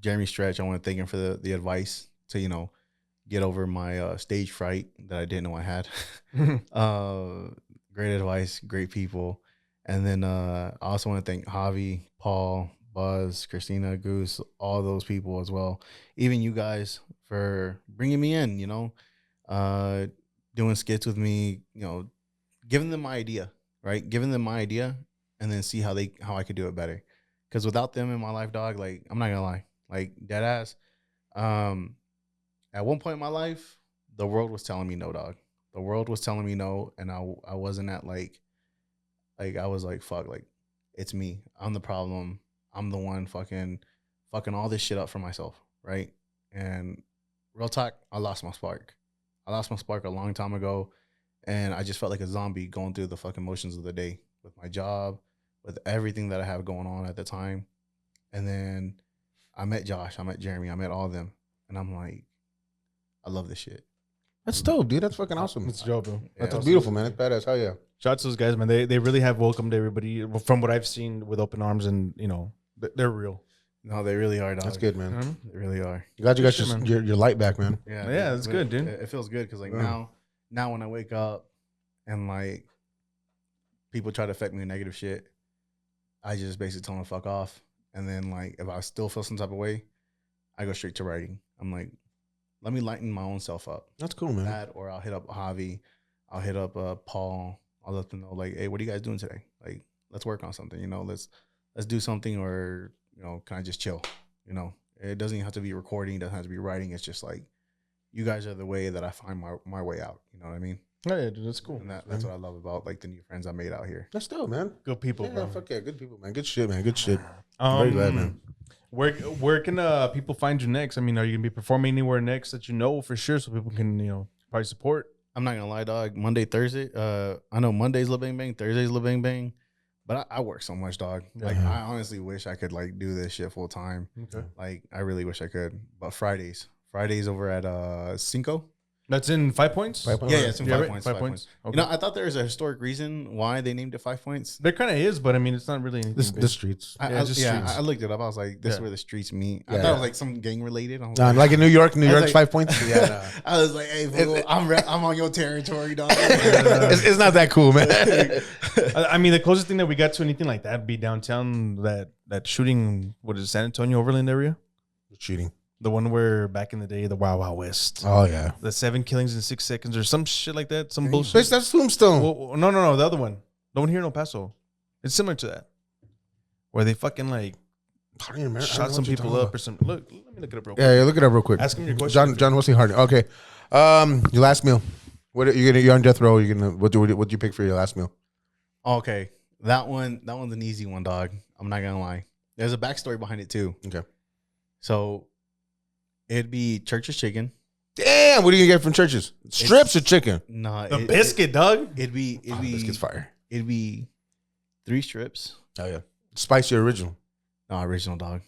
Jeremy Stretch, I want to thank him for the advice to, get over my stage fright that I didn't know I had. great advice, great people. And then I also want to thank Javi, Paul, Buzz, Christina, Goose, all those people as well. Even you guys for bringing me in, doing skits with me, giving them my idea, right? Giving them my idea and then see how I could do it better. Because without them in my life, dog, like, I'm not going to lie, like, dead ass. At one point in my life, the world was telling me no, dog. The world was telling me no, and I wasn't at, like I was like, fuck, like, it's me. I'm the problem. I'm the one fucking all this shit up for myself, right? And real talk, I lost my spark. I lost my spark a long time ago, and I just felt like a zombie going through the fucking motions of the day with my job, with everything that I have going on at the time. And then I met Josh, I met Jeremy, I met all of them, and I'm like, I love this shit. That's dope, dude. That's fucking awesome. It's dope, bro. That's Yeah, beautiful, man. It's badass. Hell yeah. Shout out to those guys, man. They really have welcomed everybody from what I've seen with open arms, and they're real. No, they really are, dog. That's good, man. They really are. Glad you got Shit, man. your light back, man. Yeah, that's good, dude. It feels good because, like, Yeah. now when I wake up and, like, people try to affect me with negative shit, I just basically tell them to fuck off. And then, like, if I still feel some type of way, I go straight to writing. I'm like, let me lighten my own self up. That's cool, man. That, or I'll hit up Javi, I'll hit up Paul. I'll let them know, like, hey, what are you guys doing today? Like, let's work on something. Let's do something, or can I just chill? It doesn't even have to be recording. It doesn't have to be writing. It's just like, you guys are the way that I find my way out. You know what I mean? Yeah, dude, that's cool. And that's what I love about, like, the new friends I made out here. That's dope, man. Good people, Yeah, bro. fuck yeah. Good people, man. Good shit, man. Good shit. Very glad, man. Where can people find you next? I mean, are you gonna be performing anywhere next that for sure, so people can probably support? I'm not gonna lie, dog. Monday, Thursday. I know Monday's Lil Bang Bang, Thursday's Lil Bang Bang, but I work so much, dog. Like, I honestly wish I could, like, do this shit full time. Okay. Like, I really wish I could. But Fridays over at Cinco. That's in 5 Points. 5 Points? Yeah, it's in Yeah, 5 right, points. 5 5 points. points. Okay. I thought there was a historic reason why they named it 5 points. There kind of is, but I mean, it's not really anything The streets. Yeah, just streets. I looked it up. I was like, this is Yeah. where the streets meet. I Yeah. thought it was like some gang related. I was Like in New York's like- 5 points. Yeah, I was like, hey, fool, I'm on your territory, dog. it's not that cool, man. I mean, the closest thing that we got to anything like that would be downtown. That shooting, what is it, San Antonio, Overland area? Cheating. The one where back in the day, the Wild Wild West. Oh yeah. The 7 killings in 6 seconds or some shit like that. Some bullshit. Bitch, that's Tombstone. Well, no. The other one. The one here in El Paso. It's similar to that. Where they fucking I don't even remember. I don't shot know some what you're people talking up or something. Look, let me look it up real quick. Yeah, look it up real quick. Ask him your question. John Wesley Harding. Okay. Your last meal. What you're on death row. What do you pick for your last meal? Okay, that one's an easy one, dog. I'm not gonna lie. There's a backstory behind it too. Okay. So it'd be Church's chicken. Damn, what do you get from churches? Strips or chicken? No, The biscuit, dog. It'd be Biscuit's fire. It'd be 3 strips. Oh yeah. Spicy original. No, original, dog.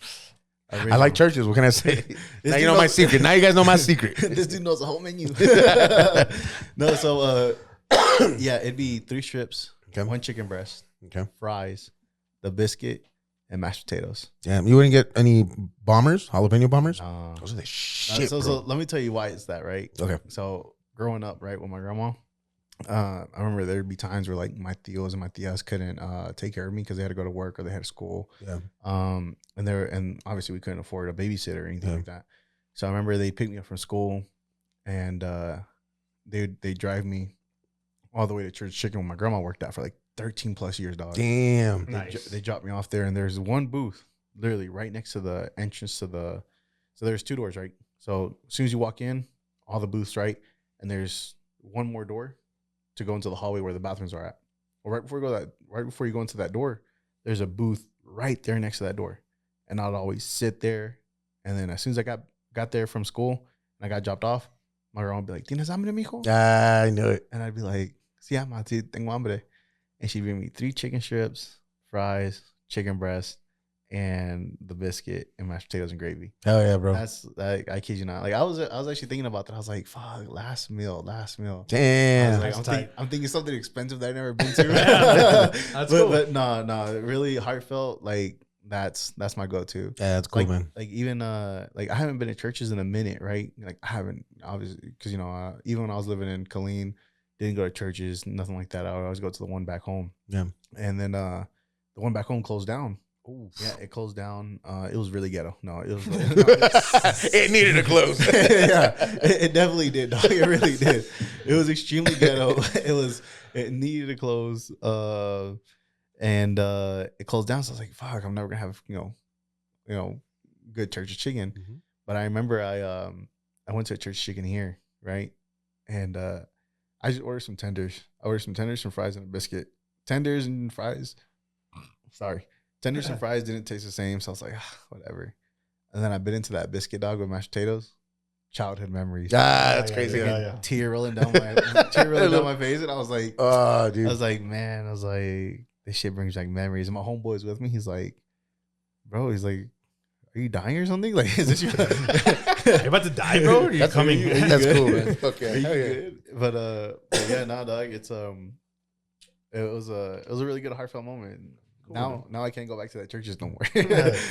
I like churches. What can I say? This Now you dude know my knows- secret. Now you guys know my secret. This dude knows the whole menu. No, so yeah, it'd be 3 strips, Okay. 1 chicken breast, Okay. fries, the biscuit, and mashed potatoes. Damn, you wouldn't get any bombers, jalapeno bombers? Um, Those are the shit, so bro. let me tell you why it's that, right? Okay. So growing up, right, with my grandma, I remember there'd be times where, like, my tios and my tias couldn't take care of me because they had to go to work or they had school. Yeah. And obviously we couldn't afford a babysitter or anything like that. So I remember they picked me up from school, and they drive me all the way to Church Chicken when my grandma worked at for like 13 plus years, dog. Damn. They dropped me off there, and there's one booth literally right next to the entrance to the. So there's 2 doors, right? So as soon as you walk in, all the booths, right, and there's one more door to go into the hallway where the bathrooms are at. Well, right before you go into that door, there's a booth right there next to that door, and I'd always sit there. And then as soon as I got there from school and I got dropped off, my grandma would be like, "¿Tienes hambre, mijo?" I knew it. And I'd be like, "Sí, ama, sí, tengo hambre." And she'd bring me 3 chicken strips, fries, chicken breast, and the biscuit and mashed potatoes and gravy. Hell yeah, bro. That's like, I kid you not. Like, I was actually thinking about that. I was like, "Fuck, last meal." I Damn. was like, I'm thinking something expensive that I've never been to. That's cool. But no, really heartfelt. Like, that's my go-to. Yeah, that's cool, Like, man. like even like I haven't been to churches in a minute, right? Like, I haven't, obviously, because even when I was living in Killeen, Didn't go to churches, nothing like that. I would always go to the one back home. Yeah. And then the one back home closed down. Yeah, it closed down. It was really ghetto. No, it was. It needed to close. Yeah, it definitely did. Dog. It really did. It was extremely ghetto. It needed to close. And it closed down. So I was like, "Fuck, I'm never gonna have good church chicken." Mm-hmm. But I remember I went to a church chicken here, right? And I just ordered some tenders. I ordered some tenders, some fries, and a biscuit. Tenders and fries. Sorry. Tenders and fries didn't taste the same, so I was like, whatever. And then I bit into that biscuit dog with mashed potatoes. Childhood memories. That's crazy. Yeah. Tear rolling down my face, and I was like, Oh, dude. I was like, man, this shit brings back memories. And my homeboy's with me. He's like, bro, he's like, are you dying or something? Like, is this your? You're about to die, bro. Or are you That's coming? That's good? cool, man. Okay. Are you Hell yeah. good? But yeah, nah, dog. It's it was a really good heartfelt moment. Cool. Now I can't go back to that churches no more.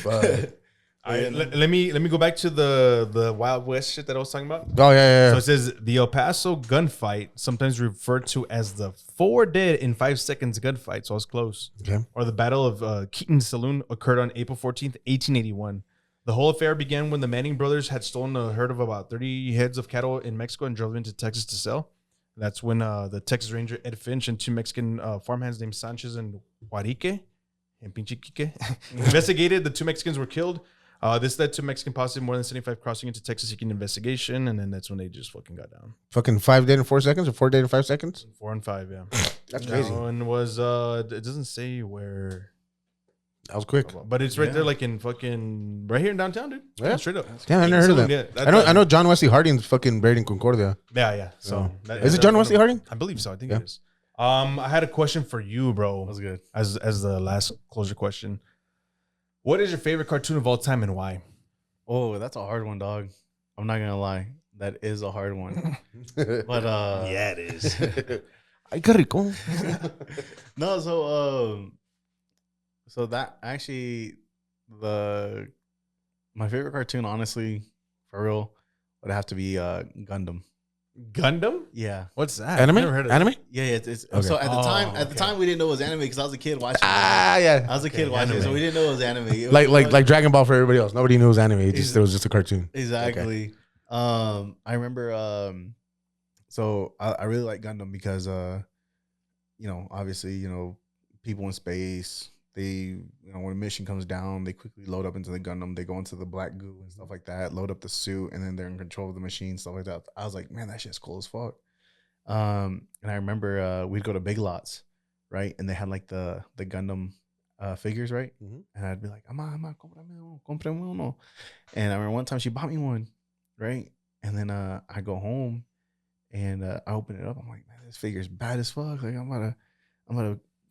But, Let me go back to the Wild West shit that I was talking about. oh yeah. So it says the El Paso gunfight, sometimes referred to as the 4 dead in 5 seconds gunfight. So I was close. Okay. Or the Battle of Keaton Saloon occurred on April 14th, 1881. The whole affair began when the Manning brothers had stolen a herd of about 30 heads of cattle in Mexico and drove into Texas to sell. That's when the Texas Ranger Ed Finch and 2 Mexican farmhands named Sanchez and Huarique and Pinche Quique investigated. The 2 Mexicans were killed. This led to Mexican posse more than 75 crossing into Texas seeking investigation, and then that's when they just fucking got down. Fucking 5 dead in 4 seconds or 4 dead in 5 seconds? 4 and 5, yeah. That's That crazy. one was it doesn't say where, That was quick. but it's right there, like in fucking right here in downtown, dude. Yeah. Straight up. Yeah, I never heard of that. Yeah, I know John Wesley Harding's fucking buried in Concordia. Yeah. So Is it John Wesley Harding? I believe so. I think Yeah. it is. I had a question for you, bro. That was good. As the last closure question. What is your favorite cartoon of all time and why? Oh, that's a hard one, dog. I'm not gonna lie. That is a hard one. But Yeah, it is. Ay, qué rico. no, so that actually my favorite cartoon, honestly, for real, would have to be Gundam. Gundam? Yeah. What's that? Anime? Never heard of Anime? Yeah, it's Okay. so at the Okay. time we didn't know it was anime because I was a kid watching it. Yeah. I was a kid Okay, watching it, so anime. we didn't know it was anime. It was- Like Dragon Ball for everybody else. Nobody knew it was anime. It was just a cartoon. Exactly. I remember so I really like Gundam because obviously, people in space, they when a mission comes down, they quickly load up into the Gundam, they go into the black goo and stuff like that, load up the suit, and then they're in control of the machine, stuff like that. I was like, man, that shit's cool as fuck. And I remember we'd go to Big Lots, right? And they had like the Gundam figures, right? Mhm. And I'd be like, ama, comprame uno. And I remember one time she bought me one, right? And then I go home and I open it up. I'm like, man, this figure's bad as fuck. Like I'm gonna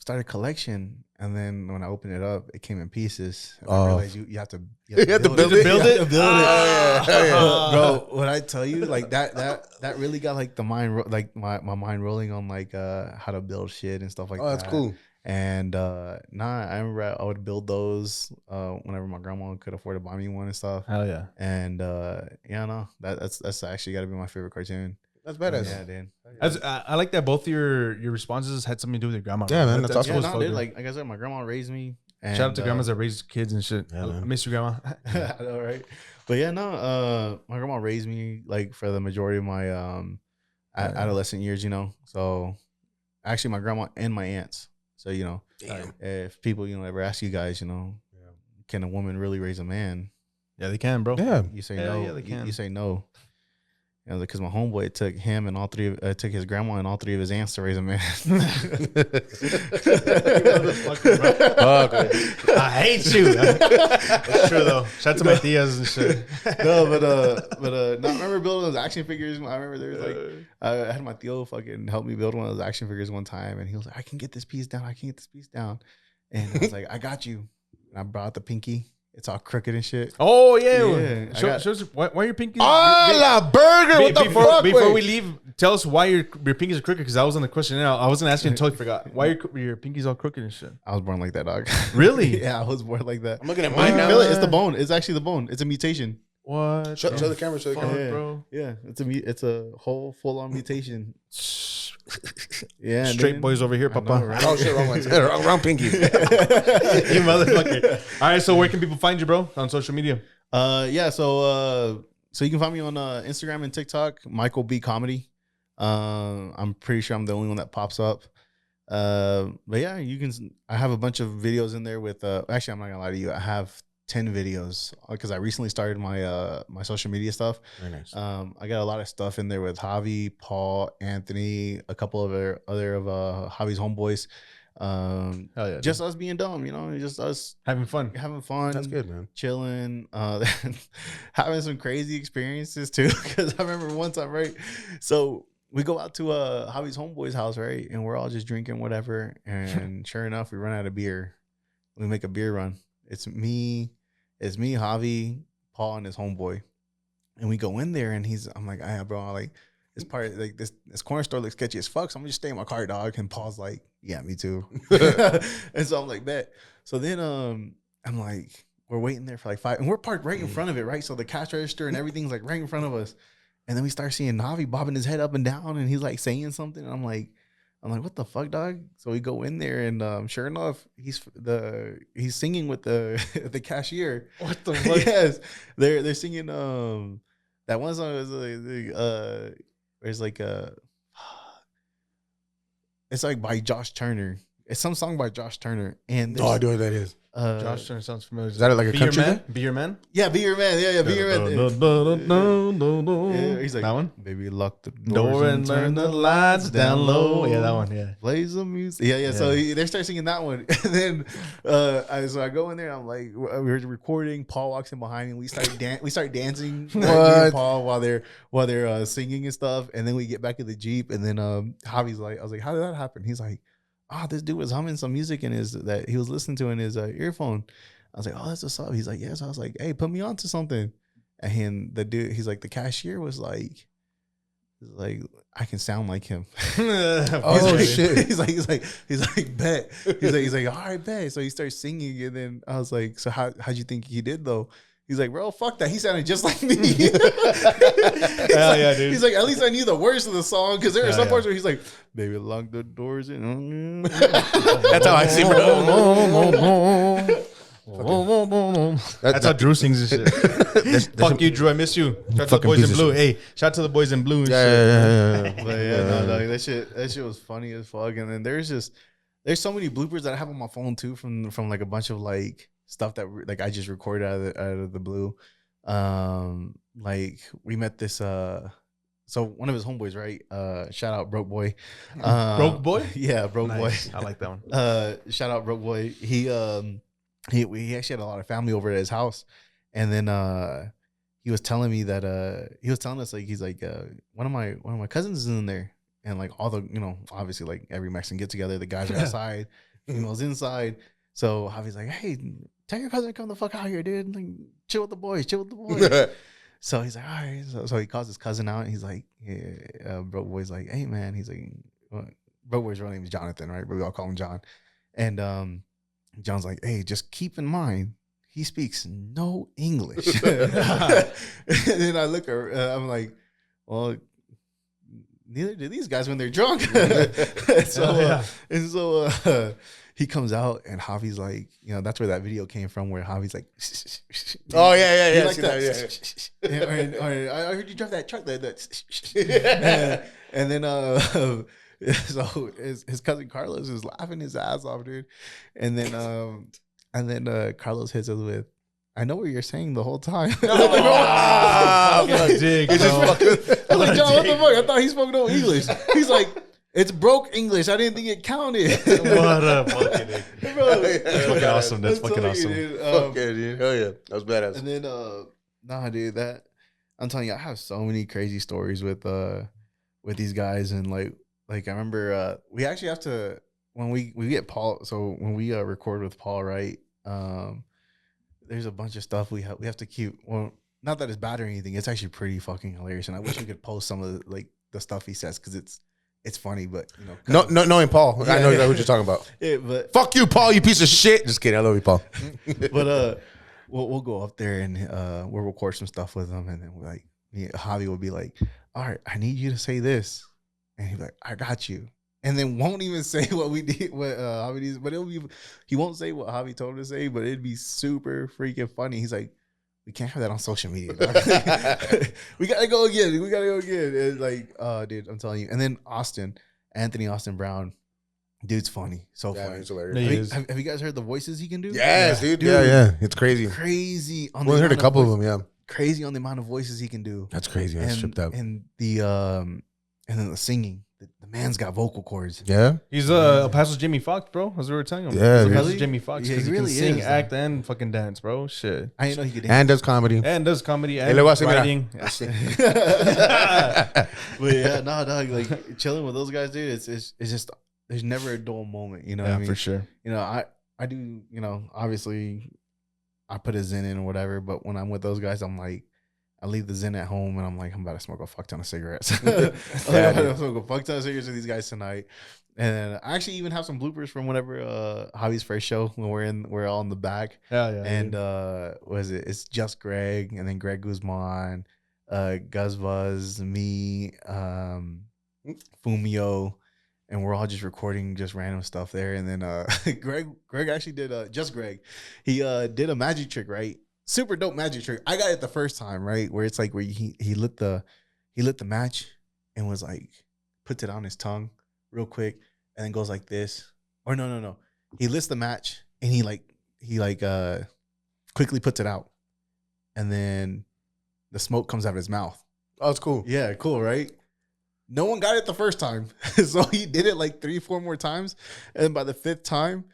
start a collection. And then when I open it up, it came in pieces. And I realized you have to You have to build it? You have to build it. yeah. Bro, when I tell you like that really got like the mind my mind rolling on like how to build shit and stuff like that. Oh, that's cool. And I remember I would build those whenever my grandma could afford to buy me one and stuff. Hell yeah. And that's actually got to be my favorite cartoon. That's badass. Yeah, dude. I like that both your responses had something to do with your grandma. Yeah, bro. man, that's awesome. Yeah, cool as no, fuck, dude, dude. like I said, my grandma raised me. And, Shout out to grandmas that raise kids and shit. Yeah, I man. miss you, grandma. I know, right? But yeah, no, my grandma raised me like for the majority of my adolescent years, So actually my grandma and my aunts. So, Damn. if people, ever ask you guys, can a woman really raise a man? Yeah, they can, bro. Yeah. You say Hell no. yeah, they can. You say no. Because my homeboy took him and took his grandma and all 3 of his aunts to raise a man. I hate you. That's true though. Shout out to my tias and shit. No, I remember building those action figures. I remember there was like I had my tío fucking help me build one of those action figures one time, and he was like, "I can get this piece down. I can get this piece down," and I was like, "I got you." And I brought out the pinky. It's all crooked and shit. Oh yeah. Yeah, Show us why your pinkies. la burger. What the fuck? Before wait? we leave, tell us why your pinkies are crooked. Because I was on the questionnaire. I wasn't asking. Totally forgot. Why your pinkies all crooked and shit? I was born like that, dog. Really? Yeah, I was born like that. I'm looking at You mine can now. feel it. It's the bone. It's actually the bone. It's a mutation. What? Show the camera. Show the Fuck, camera. bro. Yeah, it's a whole full on mutation. Yeah, Straight dude. boys over here, I know, papa. right? Oh shit, wrong one. Wrong pinky. You motherfucker. All right, so where can people find you, bro, on social media? Yeah, so you can find me on Instagram and TikTok, Michael B Comedy. I'm pretty sure I'm the only one that pops up. But yeah, I have a bunch of videos in there with actually, I'm not gonna lie to you, I have 10 videos because I recently started my my social media stuff. Very nice. I got a lot of stuff in there with Javi, Paul, Anthony, a couple of other of Javi's homeboys. Hell yeah, Just us being dumb, just us having fun. having fun. That's good, man. Chilling, having some crazy experiences too. Because I remember one time, right? So we go out to Javi's homeboy's house, right? And we're all just drinking whatever. And sure enough, we run out of beer. We make a beer run. It's me, Javi, Paul, and his homeboy. And we go in there, and I'm like, "Ah, bro, like this part, like this corner store looks sketchy as fuck. So I'm gonna just stay in my car, dog." And Paul's like, "Yeah, me too." And so I'm like, "Bet." So then I'm like, we're waiting there for like 5, and we're parked right in front of it, right? So the cash register and everything's like right in front of us. And then we start seeing Javi bobbing his head up and down, and he's like saying something. And I'm like, what the fuck, dog? So we go in there, and sure enough, he's singing with the the cashier. What the fuck? Yes, they're singing that one song is there's like it's like by Josh Turner. It's some song by Josh Turner, and Oh, I know what that is. Josh Turner sounds familiar. Is that like a Be Your country Man? thing? Be Your Man? yeah, Be Your Man, yeah, Be Your Man. Yeah, he's like, that one? baby, lock the Door and turn the lights down low. Yeah, that one, yeah. Play some music. Yeah. So they start singing that one, and then I go in there. And I'm like, we're recording. Paul walks in behind me. We start dancing. Me and Paul while they're singing and stuff. And then we get back in the Jeep, and then Javi's like, I was like, how did that happen? He's like, this dude was humming some music that he was listening to in his earphone. I was like, that's what's up. He's like, yes. I was like, hey, put me on to something. And the dude, he's like, the cashier was like, I can sound like him. Oh shit! He's like, bet. He's like, all right, bet. So he starts singing, and then I was like, so how'd you think he did though? He's like, bro, fuck that. He sounded just like me. Hell yeah, dude. He's like, at least I knew the words of the song, because there are some parts where he's like, baby, lock the doors in. That's how I see, bro. That's how Drew sings this shit. Fuck you, Drew. I miss you. Shout out to the Fucking boys in piece of blue. shit. Hey, shout out to the boys in blue. And shit. Yeah. But yeah, no, that shit was funny as fuck. And then there's so many bloopers that I have on my phone too from like a bunch of like stuff that like I just recorded out of the blue. Like we met this so one of his homeboys, right? Shout out Broke Boy. Broke Boy? Yeah, Broke Nice. Boy. I like that one. Shout out Broke Boy. He actually had a lot of family over at his house, and then he was telling me that he was telling us like he's like one of my cousins is in there, and like all the obviously like every Mexican get together, the guys are outside, females inside. So Javi's like, hey, tell your cousin to come the fuck out here, dude. Like, chill with the boys. So he's like, all right. So he calls his cousin out, and he's like, Broke Boy's like, hey man, he's like, Broke Boy's real name is Jonathan, right? But we all call him John. And John's like, hey, just keep in mind, he speaks no English. And then I look, I'm like, well, neither do these guys when they're drunk. So he comes out, and Javi's like, that's where that video came from, where Javi's like, Oh yeah. like that. Yeah. I heard you drive that truck there. And then so his cousin Carlos is laughing his ass off, dude. And then Carlos hits us with, I know what you're saying the whole time. What a dig. I'm like, John, what the fuck? I thought he spoke no English. He's like, it's broke English. I didn't think it counted. What a fucking dig. That's fucking awesome. That's fucking awesome. Dude. Hell yeah. That was badass. And then nah, dude, that I'm telling you, I have so many crazy stories with these guys. And like I remember we actually have to, when we get Paul, so when we record with Paul, right, there's a bunch of stuff we have to keep. Well, not that it's bad or anything, it's actually pretty fucking hilarious, and I wish we could post some of the stuff he says, because it's funny. But No, knowing Paul, I know what you're talking about. yeah, but Fuck you, Paul, you piece of shit. Just kidding, I love you, Paul. but we'll go up there, and we'll record some stuff with him, and then Javi will be like, all right, I need you to say this. and he's like, I got you. And then won't even say what we did, what Javi needs, but he won't say what Javi told him to say, but it'd be super freaking funny. He's like, we can't have that on social media. We gotta go again. And like, dude, I'm telling you. And then Anthony Austin Brown, dude's funny. So funny. He's hilarious. Have you guys heard the voices he can do? Yes, dude. Yeah. It's crazy. Crazy. We heard a couple of them. Yeah. Crazy on the amount of voices he can do. That's crazy. That's stripped up. And then the singing. The man's got vocal cords. Yeah. He's El Paso's Jimmy Fox, bro. As we were telling him. Yeah, He's really? Jimmy Fox. Yeah, Yeah, he he really can sing, is, act, and fucking dance, bro. Shit. I didn't know he could dance. And does comedy. And does comedy and luego hace, mira. writing. But yeah, no, dog. Like chilling with those guys, dude. It's just there's never a dull moment. You know what I mean? For sure. You know, I do. You know, obviously, I put a Zen in or whatever. But when I'm with those guys, I'm like, I leave the Zen at home and I'm like, I'm about to smoke a fuck ton of cigarettes. I'm about to smoke a fuck ton of cigarettes with these guys tonight. And I actually even have some bloopers from whenever Javi's first show when we're all in the back. Yeah. And what is it? It's just Greg and then Greg Guzman, Gus Buzz, me, Fumio, and we're all just recording just random stuff there. And then Greg actually did just Greg. He did a magic trick, right? Super dope magic trick. I got it the first time, right? Where it's like where he lit the match and was like puts it on his tongue real quick and then goes like this. Or no. He lits the match and he quickly puts it out. And then the smoke comes out of his mouth. Oh, it's cool. Yeah, cool, right? No one got it the first time. So he did it like 3-4 more times. And by the 5th time,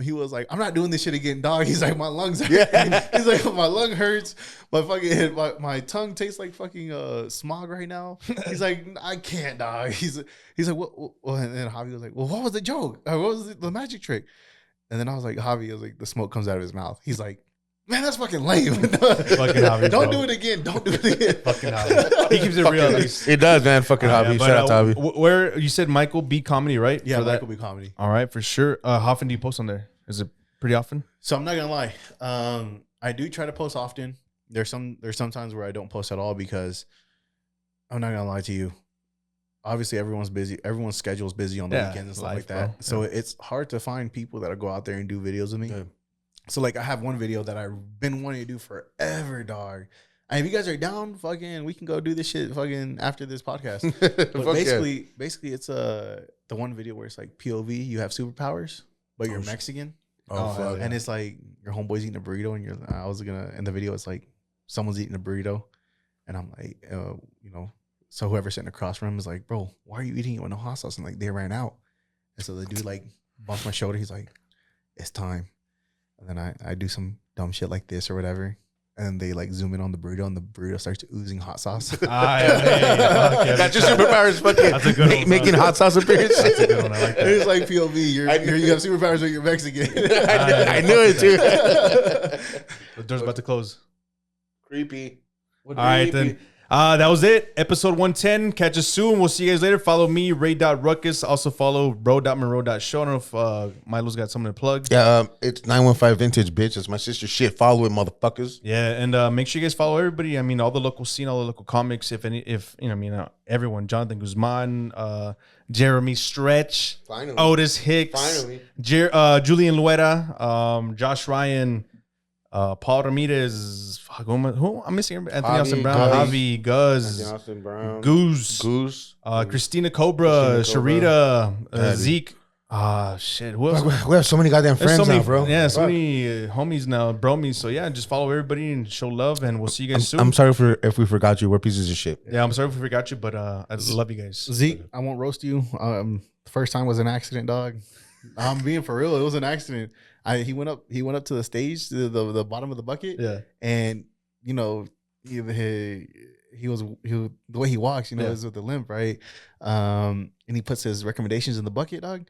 he was like, I'm not doing this shit again, dog. He's like, my lungs hurt. Yeah. He's like, my lung hurts. My tongue tastes like fucking smog right now. He's like, I can't, dog. He's like, what? And then Javi was like, well, what was the joke? What was the magic trick? And then I was like, Javi, I was like, the smoke comes out of his mouth. He's like, man, that's fucking lame. Fucking Javi, Don't bro. do it again. Don't do it again. Fucking Javi. He keeps it real at least. It does, man. Fucking Javi. Shout out to Javi. Where you said Michael B Comedy, right? Yeah, For that? Michael B Comedy. All right, for sure. How often do you post on there? Is it pretty often? So I'm not gonna lie. I do try to post often. There's some times where I don't post at all because I'm not gonna lie to you. Obviously, everyone's busy. Everyone's schedule is busy on the weekends and stuff life, like that. bro. So it's hard to find people that'll go out there and do videos with me. Yeah. So like I have one video that I've been wanting to do forever, dog. And if you guys are down, fucking, we can go do this shit fucking after this podcast. But basically, it's the one video where it's like POV, you have superpowers, but you're Mexican. Oh, fuck. And it's like your homeboy's eating a burrito, and in the video, it's like someone's eating a burrito, and I'm like, so whoever's sitting across from him is like, bro, why are you eating it with no hot sauce? And like they ran out, and so the dude like bumps my shoulder. He's like, it's time, and then I do some dumb shit like this or whatever. And they like zoom in on the burrito, and the burrito starts oozing hot sauce. That's your superpowers, fucking making hot sauce appearance. That's a good one. I like that. It's like POV. You have superpowers, but you're Mexican. I knew it too. The door's about to close. Creepy. All right, then. That was it. Episode 110. Catch us soon. We'll see you guys later. Follow me, Ray.Ruckus. Also follow bro.monroe.show. I don't know if Milo's got something to plug. Yeah, it's 915 Vintage, bitch. It's my sister's shit. Follow it, motherfuckers. Yeah, and make sure you guys follow everybody. I mean, all the local scene, all the local comics. Everyone. Jonathan Guzman, Jeremy Stretch, Finally. Otis Hicks, Finally. Julian Luera, Josh Ryan, Paul Ramirez. Who I'm missing? Anthony Austin Brown, Javi, Guz, Anthony Austin Brown, Goose, Christina Cobra, Sharita, Yeah, Zeke. Shit. Who else? We have so many goddamn There's friends so many, now, bro. Yeah, so many homies now, bromies. So yeah, just follow everybody and show love, and we'll see you guys soon. I'm sorry if we forgot you. We're pieces of shit. Yeah, I'm sorry if we forgot you, but I love you guys. Zeke, I won't roast you. The first time was an accident, dog. I'm being for real. It was an accident. He went up to the stage, to the bottom of the bucket. Yeah. And he was the way he walks, is with the limp, right? And he puts his recommendations in the bucket, dog.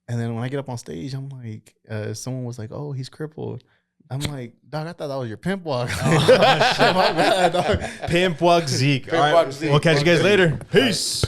And then when I get up on stage, I'm like, someone was like, "Oh, he's crippled." I'm like, "Dog, I thought that was your pimp walk." My bad, dog. Pimp walk Zeke. All right, Zeke. we'll catch you guys later. Peace.